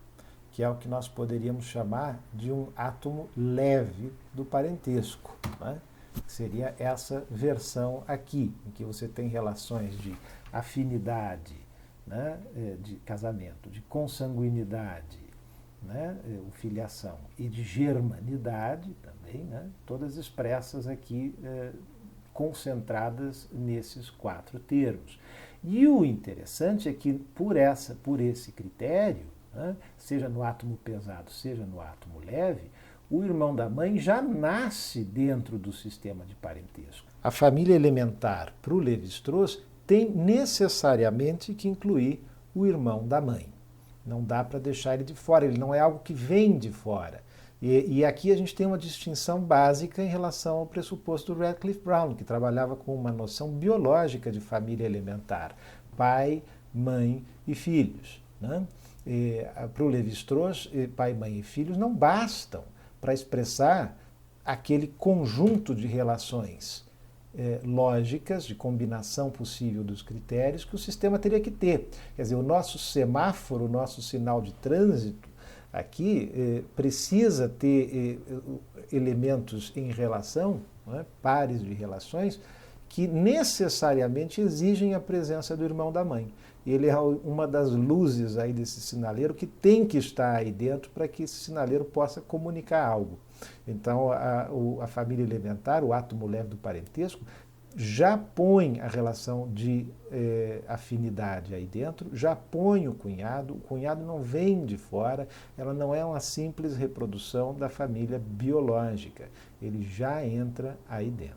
S1: que é o que nós poderíamos chamar de um átomo leve do parentesco, né? Que seria essa versão aqui, em que você tem relações de afinidade, né, de casamento, de consanguinidade, né, filiação, e de germanidade também, né, todas expressas aqui concentradas nesses 4 termos. E o interessante é que por esse critério, né, seja no átomo pesado, seja no átomo leve, o irmão da mãe já nasce dentro do sistema de parentesco. A família elementar para o Lévi-Strauss tem necessariamente que incluir o irmão da mãe. Não dá para deixar ele de fora, ele não é algo que vem de fora. E aqui a gente tem uma distinção básica em relação ao pressuposto do Radcliffe Brown, que trabalhava com uma noção biológica de família elementar, pai, mãe e filhos, né? Para o Lévi-Strauss, pai, mãe e filhos não bastam para expressar aquele conjunto de relações lógicas, de combinação possível dos critérios que o sistema teria que ter. Quer dizer, o nosso semáforo, o nosso sinal de trânsito aqui precisa ter elementos em relação, né, pares de relações, que necessariamente exigem a presença do irmão da mãe. Ele é uma das luzes aí desse sinaleiro que tem que estar aí dentro para que esse sinaleiro possa comunicar algo. Então, a família elementar, o átomo leve do parentesco, já põe a relação de afinidade aí dentro, já põe o cunhado não vem de fora, ela não é uma simples reprodução da família biológica, ele já entra aí dentro.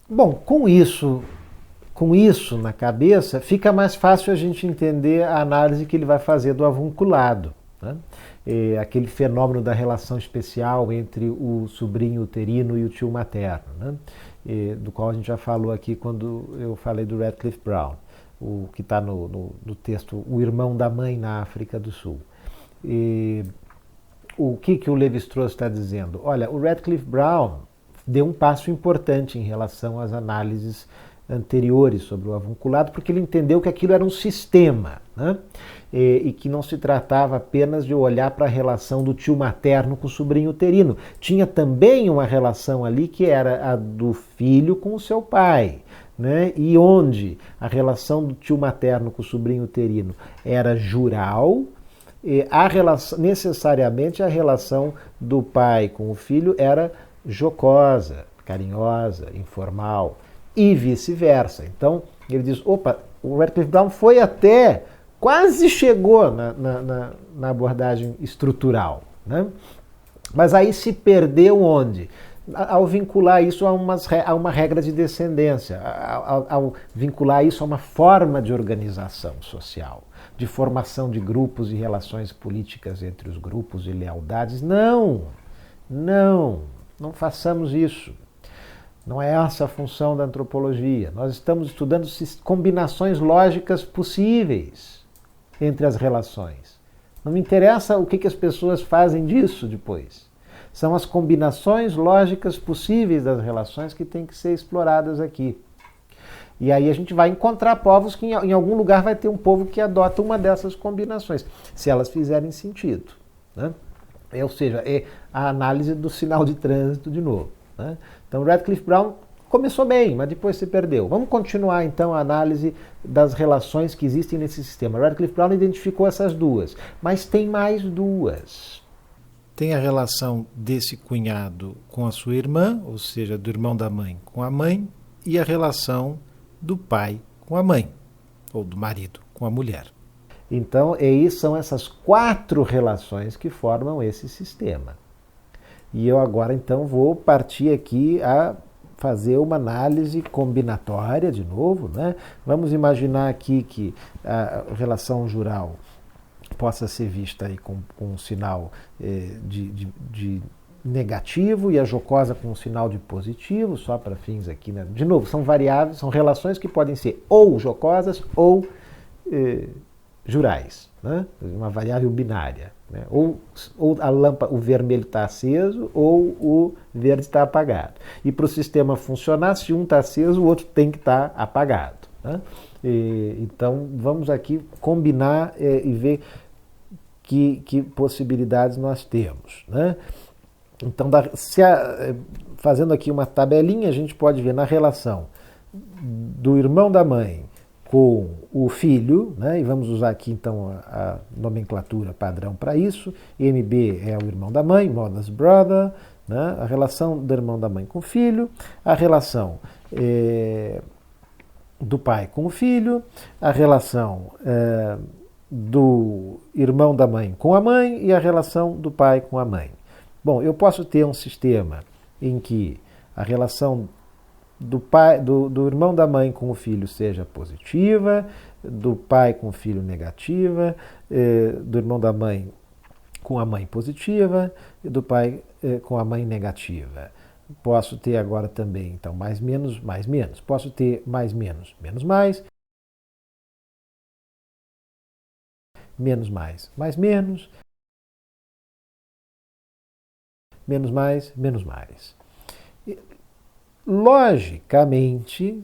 S1: Bom, com isso na cabeça, fica mais fácil a gente entender a análise que ele vai fazer do avunculado, né? Aquele fenômeno da relação especial entre o sobrinho uterino e o tio materno, né? Do qual a gente já falou aqui quando eu falei do Radcliffe Brown, o que está no texto O Irmão da Mãe na África do Sul. O que o Lévi-Strauss está dizendo? Olha, o Radcliffe Brown deu um passo importante em relação às análises anteriores sobre o avunculado, porque ele entendeu que aquilo era um sistema, né? E que não se tratava apenas de olhar para a relação do tio materno com o sobrinho uterino. Tinha também uma relação ali que era a do filho com o seu pai, né? E onde a relação do tio materno com o sobrinho uterino era jural, necessariamente a relação do pai com o filho era jocosa, carinhosa, informal, e vice-versa. Então, ele diz, o Radcliffe Brown foi quase chegou na abordagem estrutural, né? Mas aí se perdeu onde? Ao vincular isso a uma regra de descendência, ao vincular isso a uma forma de organização social. de formação de grupos e relações políticas entre os grupos e lealdades. Não, não façamos isso. Não é essa a função da antropologia. Nós estamos estudando combinações lógicas possíveis entre as relações. Não me interessa o que as pessoas fazem disso depois. São as combinações lógicas possíveis das relações que têm que ser exploradas aqui. E aí a gente vai encontrar povos que em algum lugar vai ter um povo que adota uma dessas combinações, se elas fizerem sentido, né? Ou seja, é a análise do sinal de trânsito de novo, né? Então Radcliffe Brown começou bem, mas depois se perdeu. Vamos continuar então a análise das relações que existem nesse sistema. Radcliffe Brown identificou essas duas, mas tem mais duas.
S2: Tem a relação desse cunhado com a sua irmã, ou seja, do irmão da mãe com a mãe, e a relação do pai com a mãe, ou do marido com a mulher.
S1: Então, aí são essas 4 relações que formam esse sistema. E eu agora, então, vou partir aqui a fazer uma análise combinatória de novo, né? Vamos imaginar aqui que a relação jural possa ser vista aí com um sinal de negativo e a jocosa com um sinal de positivo, só para fins aqui, né? De novo, são variáveis, são relações que podem ser ou jocosas ou jurais, né? Uma variável binária, né? Ou a lâmpada, o vermelho está aceso ou o verde está apagado. E para o sistema funcionar, se um está aceso, o outro tem que estar apagado, né? Então, vamos aqui combinar e ver que possibilidades nós temos, né? Então, fazendo aqui uma tabelinha, a gente pode ver na relação do irmão da mãe com o filho, né? E vamos usar aqui então a nomenclatura padrão para isso. MB é o irmão da mãe, mother's brother, né? A relação do irmão da mãe com o filho, a relação do pai com o filho, a relação do irmão da mãe com a mãe e a relação do pai com a mãe. Bom, eu posso ter um sistema em que a relação do irmão da mãe com o filho seja positiva, do pai com o filho negativa, do irmão da mãe com a mãe positiva e do pai com a mãe negativa. Posso ter agora também, então, mais menos, mais menos. Posso ter mais menos, menos mais. Menos mais, mais menos. Menos mais, menos mais. Logicamente,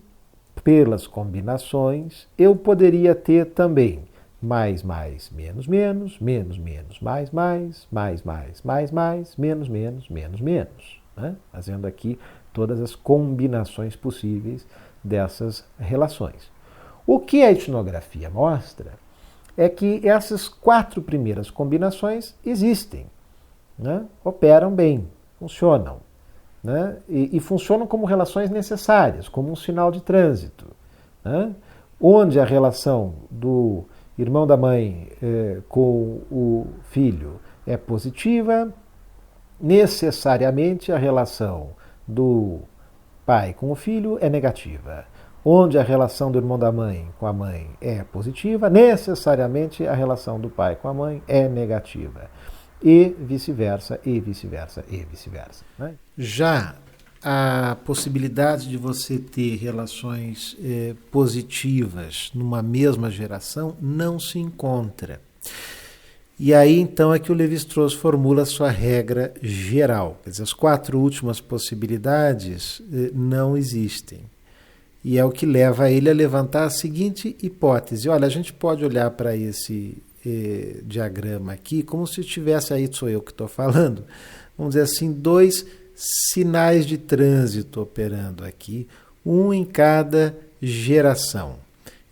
S1: pelas combinações, eu poderia ter também mais, menos, menos, menos, menos, mais, menos, menos, menos, menos, né? Fazendo aqui todas as combinações possíveis dessas relações. O que a etnografia mostra é que essas 4 primeiras combinações existem, né? Operam bem, funcionam, né? E funcionam como relações necessárias, como um sinal de trânsito, né? Onde a relação do irmão da mãe com o filho é positiva, necessariamente a relação do pai com o filho é negativa. Onde a relação do irmão da mãe com a mãe é positiva, necessariamente a relação do pai com a mãe é negativa. E vice-versa, e vice-versa, e vice-versa, né?
S2: Já a possibilidade de você ter relações positivas numa mesma geração não se encontra. E aí, então, é que o Lévi-Strauss formula a sua regra geral. Quer dizer, as 4 últimas possibilidades não existem. E é o que leva ele a levantar a seguinte hipótese. Olha, a gente pode olhar para esse diagrama aqui como se tivesse, aí sou eu que estou falando, vamos dizer assim, 2 sinais de trânsito operando aqui, um em cada geração.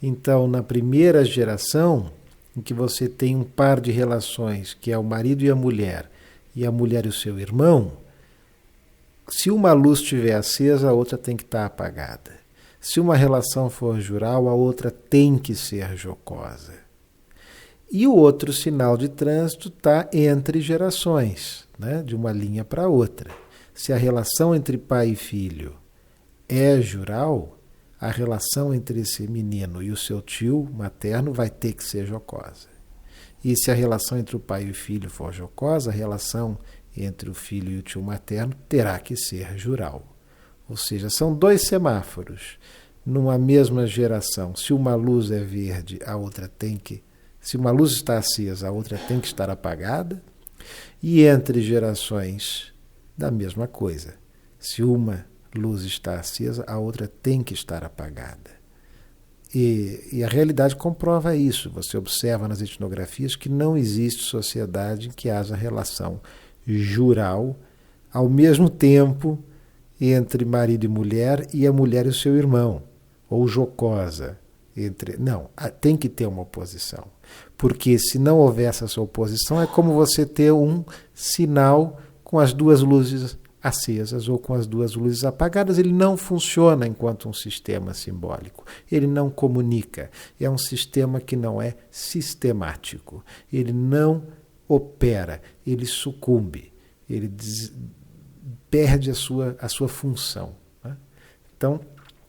S2: Então, na primeira geração, em que você tem um par de relações, que é o marido e a mulher e o seu irmão, se uma luz estiver acesa, a outra tem que estar apagada. Se uma relação for jural, a outra tem que ser jocosa. E o outro sinal de trânsito está entre gerações, né, de uma linha para outra. Se a relação entre pai e filho é jural, a relação entre esse menino e o seu tio materno vai ter que ser jocosa. E se a relação entre o pai e o filho for jocosa, a relação entre o filho e o tio materno terá que ser jural. Ou seja, são dois semáforos. Numa mesma geração, se uma luz é verde, a outra tem que... Se uma luz está acesa, a outra tem que estar apagada. E entre gerações, da mesma coisa. Se uma luz está acesa, a outra tem que estar apagada. E a realidade comprova isso. Você observa nas etnografias que não existe sociedade em que haja relação jural ao mesmo tempo entre marido e mulher e a mulher e o seu irmão, ou jocosa. Não, tem que ter uma oposição. Porque se não houvesse essa oposição, é como você ter um sinal com as duas luzes acesas ou com as duas luzes apagadas. Ele não funciona enquanto um sistema simbólico. Ele não comunica. É um sistema que não é sistemático. Ele não opera. Ele sucumbe. Ele perde a sua função. Né? Então,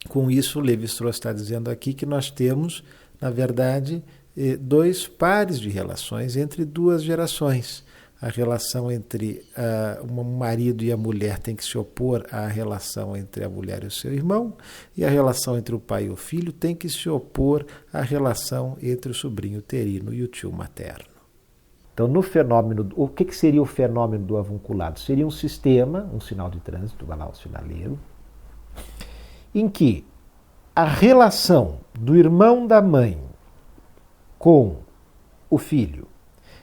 S2: com isso, o Lévi-Strauss está dizendo aqui que nós temos, na verdade, dois pares de relações entre duas gerações. A relação entre um marido e a mulher tem que se opor à relação entre a mulher e o seu irmão, e a relação entre o pai e o filho tem que se opor à relação entre o sobrinho uterino e o tio materno.
S1: Então, no fenômeno, o que seria o fenômeno do avunculado? Seria um sistema, um sinal de trânsito, vai lá o sinaleiro, em que a relação do irmão da mãe com o filho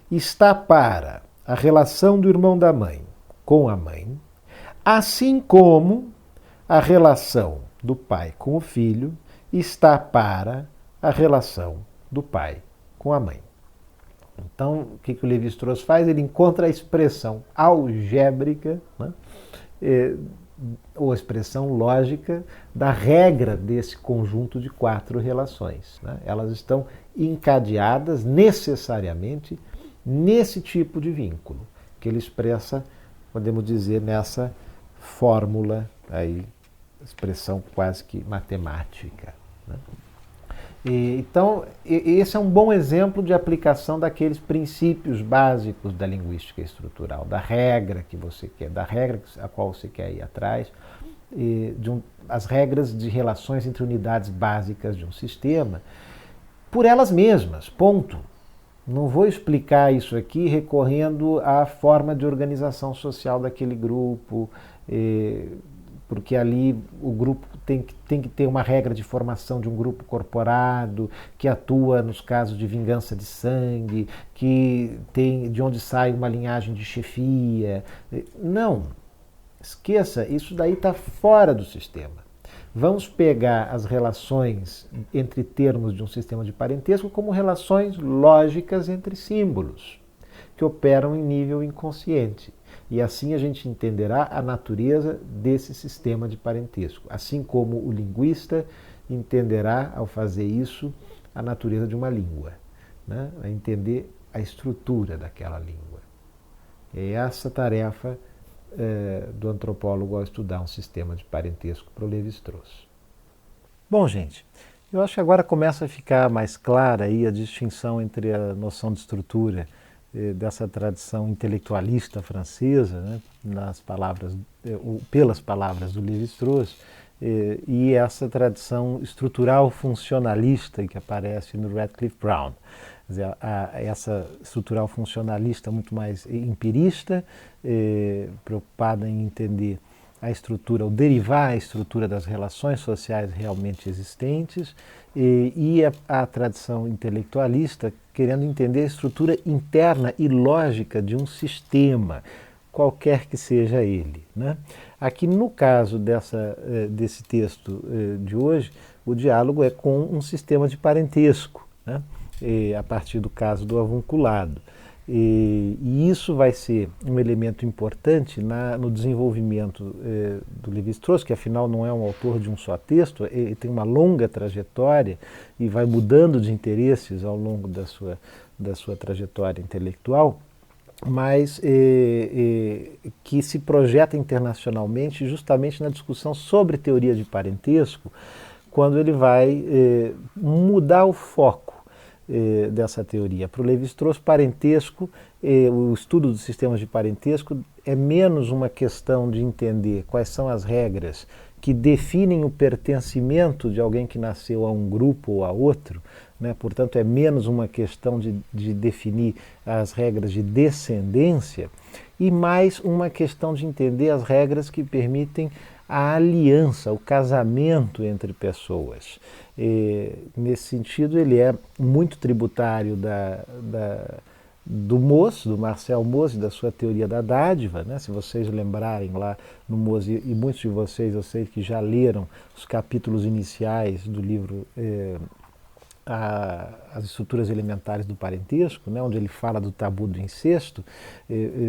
S1: está para a relação do irmão da mãe com a mãe, assim como a relação do pai com o filho está para a relação do pai com a mãe. Então, o que o Lévi-Strauss faz? Ele encontra a expressão algébrica, né? Ou a expressão lógica da regra desse conjunto de quatro relações. Né? Elas estão encadeadas necessariamente nesse tipo de vínculo, que ele expressa, podemos dizer, nessa fórmula, aí, expressão quase que matemática. Né? Então, esse é um bom exemplo de aplicação daqueles princípios básicos da linguística estrutural, da regra que você quer, da regra a qual você quer ir atrás, as regras de relações entre unidades básicas de um sistema, por elas mesmas, ponto. Não vou explicar isso aqui recorrendo à forma de organização social daquele grupo, porque ali o grupo tem que ter uma regra de formação de um grupo corporado, que atua nos casos de vingança de sangue, que tem de onde sai uma linhagem de chefia. Não, esqueça, isso daí está fora do sistema. Vamos pegar as relações entre termos de um sistema de parentesco como relações lógicas entre símbolos, que operam em nível inconsciente. E assim a gente entenderá a natureza desse sistema de parentesco, assim como o linguista entenderá, ao fazer isso, a natureza de uma língua, né? A entender a estrutura daquela língua. É essa tarefa do antropólogo ao estudar um sistema de parentesco para o Lévi-Strauss. Bom, gente, eu acho que agora começa a ficar mais clara aí a distinção entre a noção de estrutura dessa tradição intelectualista francesa, né, pelas palavras do Lévi-Strauss, e essa tradição estrutural funcionalista que aparece no Radcliffe Brown. Quer dizer, essa estrutural funcionalista muito mais empirista, preocupada em entender a estrutura, ou derivar a estrutura das relações sociais realmente existentes, e a tradição intelectualista querendo entender a estrutura interna e lógica de um sistema, qualquer que seja ele. Né? Aqui, no caso desse texto de hoje, o diálogo é com um sistema de parentesco, né? A partir do caso do avunculado. E isso vai ser um elemento importante no desenvolvimento do Lévi-Strauss, que afinal não é um autor de um só texto, ele tem uma longa trajetória e vai mudando de interesses ao longo da sua trajetória intelectual, mas que se projeta internacionalmente justamente na discussão sobre teoria de parentesco, quando ele vai mudar o foco dessa teoria. Para o Lévi-Strauss, parentesco, o estudo dos sistemas de parentesco é menos uma questão de entender quais são as regras que definem o pertencimento de alguém que nasceu a um grupo ou a outro, né? Portanto, é menos uma questão de definir as regras de descendência e mais uma questão de entender as regras que permitem a aliança, o casamento entre pessoas. Nesse sentido, ele é muito tributário do Mauss, do Marcel Mauss, da sua teoria da dádiva, né? Se vocês lembrarem lá no Mauss, e muitos de vocês eu sei que já leram os capítulos iniciais do livro As Estruturas Elementares do Parentesco, né? Onde ele fala do tabu do incesto,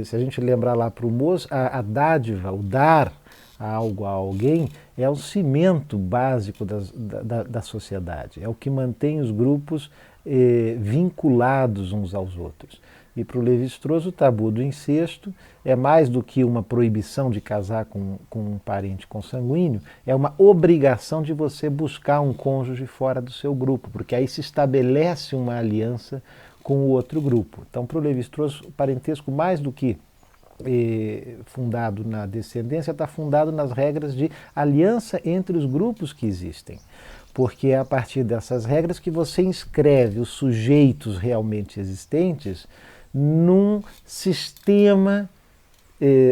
S1: se a gente lembrar lá para o Mauss, a dádiva, o dar algo a alguém, é o cimento básico da sociedade, é o que mantém os grupos vinculados uns aos outros. E para o Lévi-Strauss, o tabu do incesto é mais do que uma proibição de casar com um parente consanguíneo, é uma obrigação de você buscar um cônjuge fora do seu grupo, porque aí se estabelece uma aliança com o outro grupo. Então, para o Lévi-Strauss, o parentesco, mais do que fundado na descendência, está fundado nas regras de aliança entre os grupos que existem. Porque é a partir dessas regras que você inscreve os sujeitos realmente existentes num sistema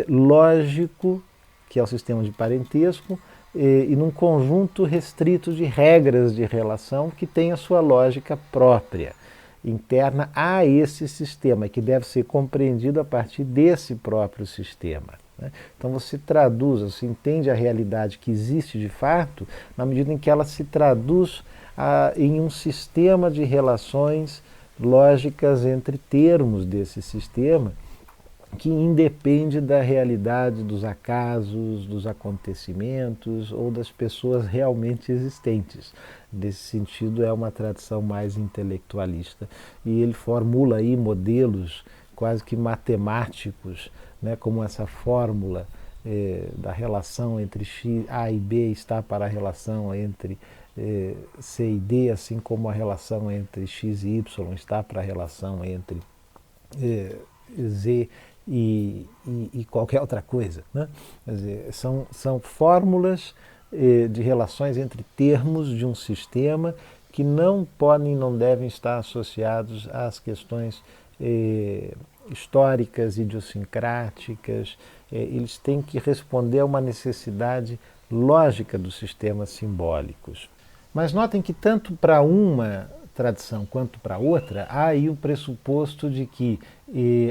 S1: lógico, que é o sistema de parentesco, e num conjunto restrito de regras de relação que tem a sua lógica própria, interna a esse sistema, que deve ser compreendido a partir desse próprio sistema. Então você traduz, você entende a realidade que existe de fato, na medida em que ela se traduz em um sistema de relações lógicas entre termos desse sistema, que independe da realidade dos acasos, dos acontecimentos ou das pessoas realmente existentes. Nesse sentido, é uma tradição mais intelectualista. E ele formula aí modelos quase que matemáticos, né, como essa fórmula da relação entre x, A e B está para a relação entre C e D, assim como a relação entre x e y está para a relação entre Z e qualquer outra coisa, né? Quer dizer, são fórmulas de relações entre termos de um sistema que não podem e não devem estar associados às questões históricas, idiosincráticas. Eles têm que responder a uma necessidade lógica dos sistemas simbólicos. Mas notem que tanto para uma tradição quanto para outra, há aí o pressuposto de que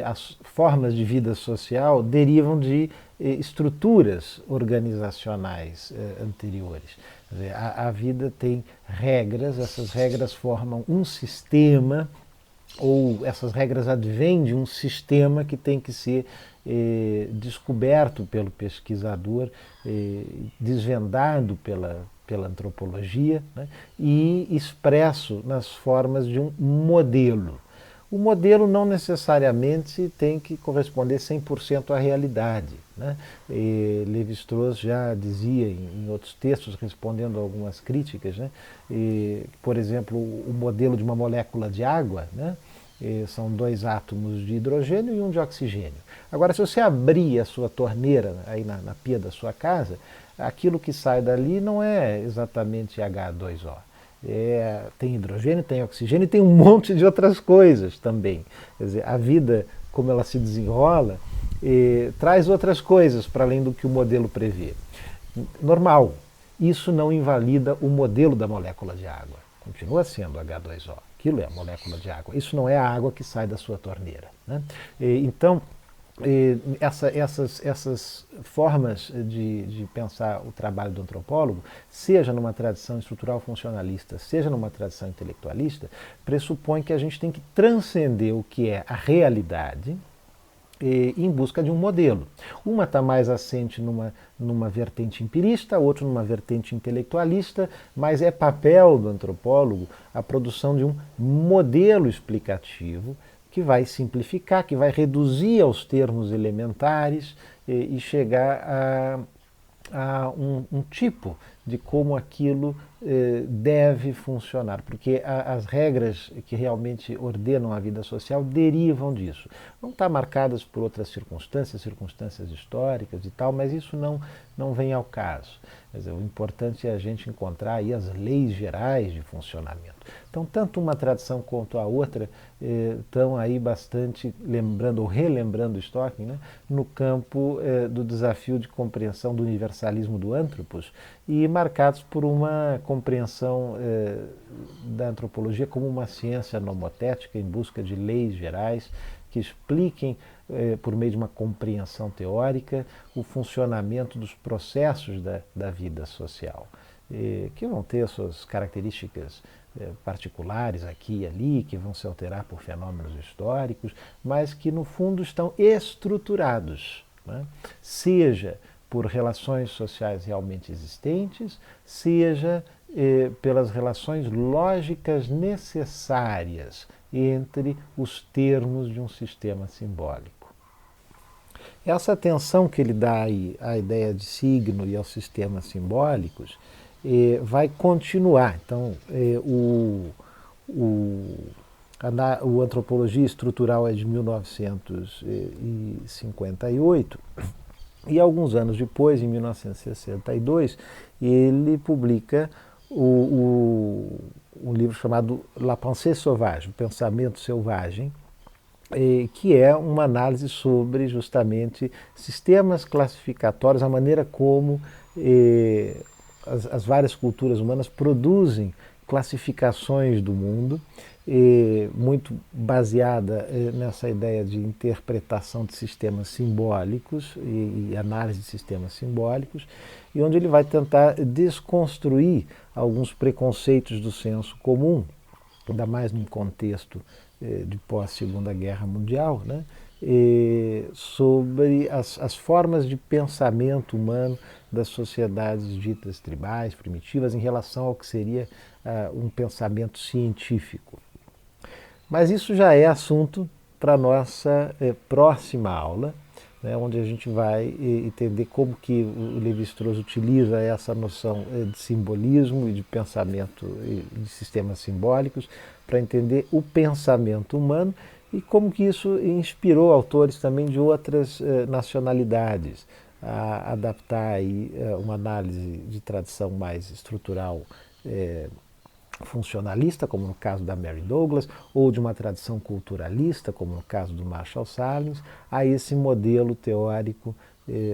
S1: as formas de vida social derivam de estruturas organizacionais anteriores. Quer dizer, a vida tem regras, essas regras formam um sistema, ou essas regras advêm de um sistema que tem que ser descoberto pelo pesquisador, desvendado pela antropologia, né, e expresso nas formas de um modelo. O modelo não necessariamente tem que corresponder 100% à realidade, né? Lévi-Strauss já dizia em outros textos, respondendo a algumas críticas, né, por exemplo, o modelo de uma molécula de água, né, são 2 átomos de hidrogênio e um de oxigênio. Agora, se você abrir a sua torneira aí na pia da sua casa, aquilo que sai dali não é exatamente H2O. Tem hidrogênio, tem oxigênio e tem um monte de outras coisas também. Quer dizer, a vida, como ela se desenrola, traz outras coisas para além do que o modelo prevê. Normal, isso não invalida o modelo da molécula de água. Continua sendo H2O. Aquilo é a molécula de água. Isso não é a água que sai da sua torneira, né? Então, essas formas de pensar o trabalho do antropólogo, seja numa tradição estrutural funcionalista, seja numa tradição intelectualista, pressupõe que a gente tem que transcender o que é a realidade em busca de um modelo. Uma está mais assente numa vertente empirista, outra numa vertente intelectualista, mas é papel do antropólogo a produção de um modelo explicativo que vai simplificar, que vai reduzir aos termos elementares e chegar a um tipo de como aquilo deve funcionar, porque as regras que realmente ordenam a vida social derivam disso. Vão estar marcadas por outras circunstâncias históricas e tal, mas isso não vem ao caso. Quer dizer, o importante é a gente encontrar aí as leis gerais de funcionamento. Então, tanto uma tradição quanto a outra estão aí bastante lembrando ou relembrando Stocking, né, no campo do desafio de compreensão do universalismo do anthropos e marcados por uma compreensão da antropologia como uma ciência nomotética em busca de leis gerais que expliquem, por meio de uma compreensão teórica, o funcionamento dos processos da vida social, que vão ter suas características particulares aqui e ali, que vão se alterar por fenômenos históricos, mas que no fundo estão estruturados, né? Seja por relações sociais realmente existentes, seja pelas relações lógicas necessárias entre os termos de um sistema simbólico. Essa atenção que ele dá aí à ideia de signo e aos sistemas simbólicos vai continuar. Então, o Antropologia Estrutural é de 1958, e alguns anos depois, em 1962, ele publica um livro chamado La Pensée Sauvage, o Pensamento Selvagem, que é uma análise sobre justamente sistemas classificatórios, a maneira como as várias culturas humanas produzem classificações do mundo, muito baseada nessa ideia de interpretação de sistemas simbólicos e análise de sistemas simbólicos, e onde ele vai tentar desconstruir alguns preconceitos do senso comum, ainda mais num contexto de pós-Segunda Guerra Mundial, né? Sobre as formas de pensamento humano das sociedades ditas tribais, primitivas, em relação ao que seria um pensamento científico. Mas isso já é assunto para a nossa próxima aula, né, onde a gente vai entender como que o Lévi-Strauss utiliza essa noção de simbolismo e de pensamento e de sistemas simbólicos para entender o pensamento humano e como que isso inspirou autores também de outras nacionalidades a adaptar aí uma análise de tradição mais estrutural funcionalista, como no caso da Mary Douglas, ou de uma tradição culturalista, como no caso do Marshall Sahlins, a esse modelo teórico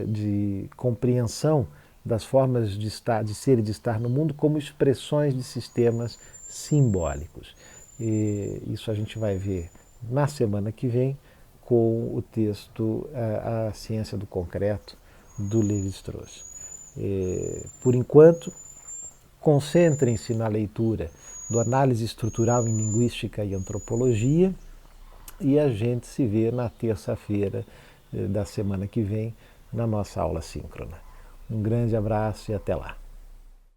S1: de compreensão das formas de ser e de estar no mundo como expressões de sistemas simbólicos. Isso a gente vai ver na semana que vem com o texto A Ciência do Concreto, do Lévi-Strauss. Por enquanto, concentrem-se na leitura do Análise Estrutural em Linguística e Antropologia e a gente se vê na terça-feira da semana que vem na nossa aula síncrona. Um grande abraço e até lá.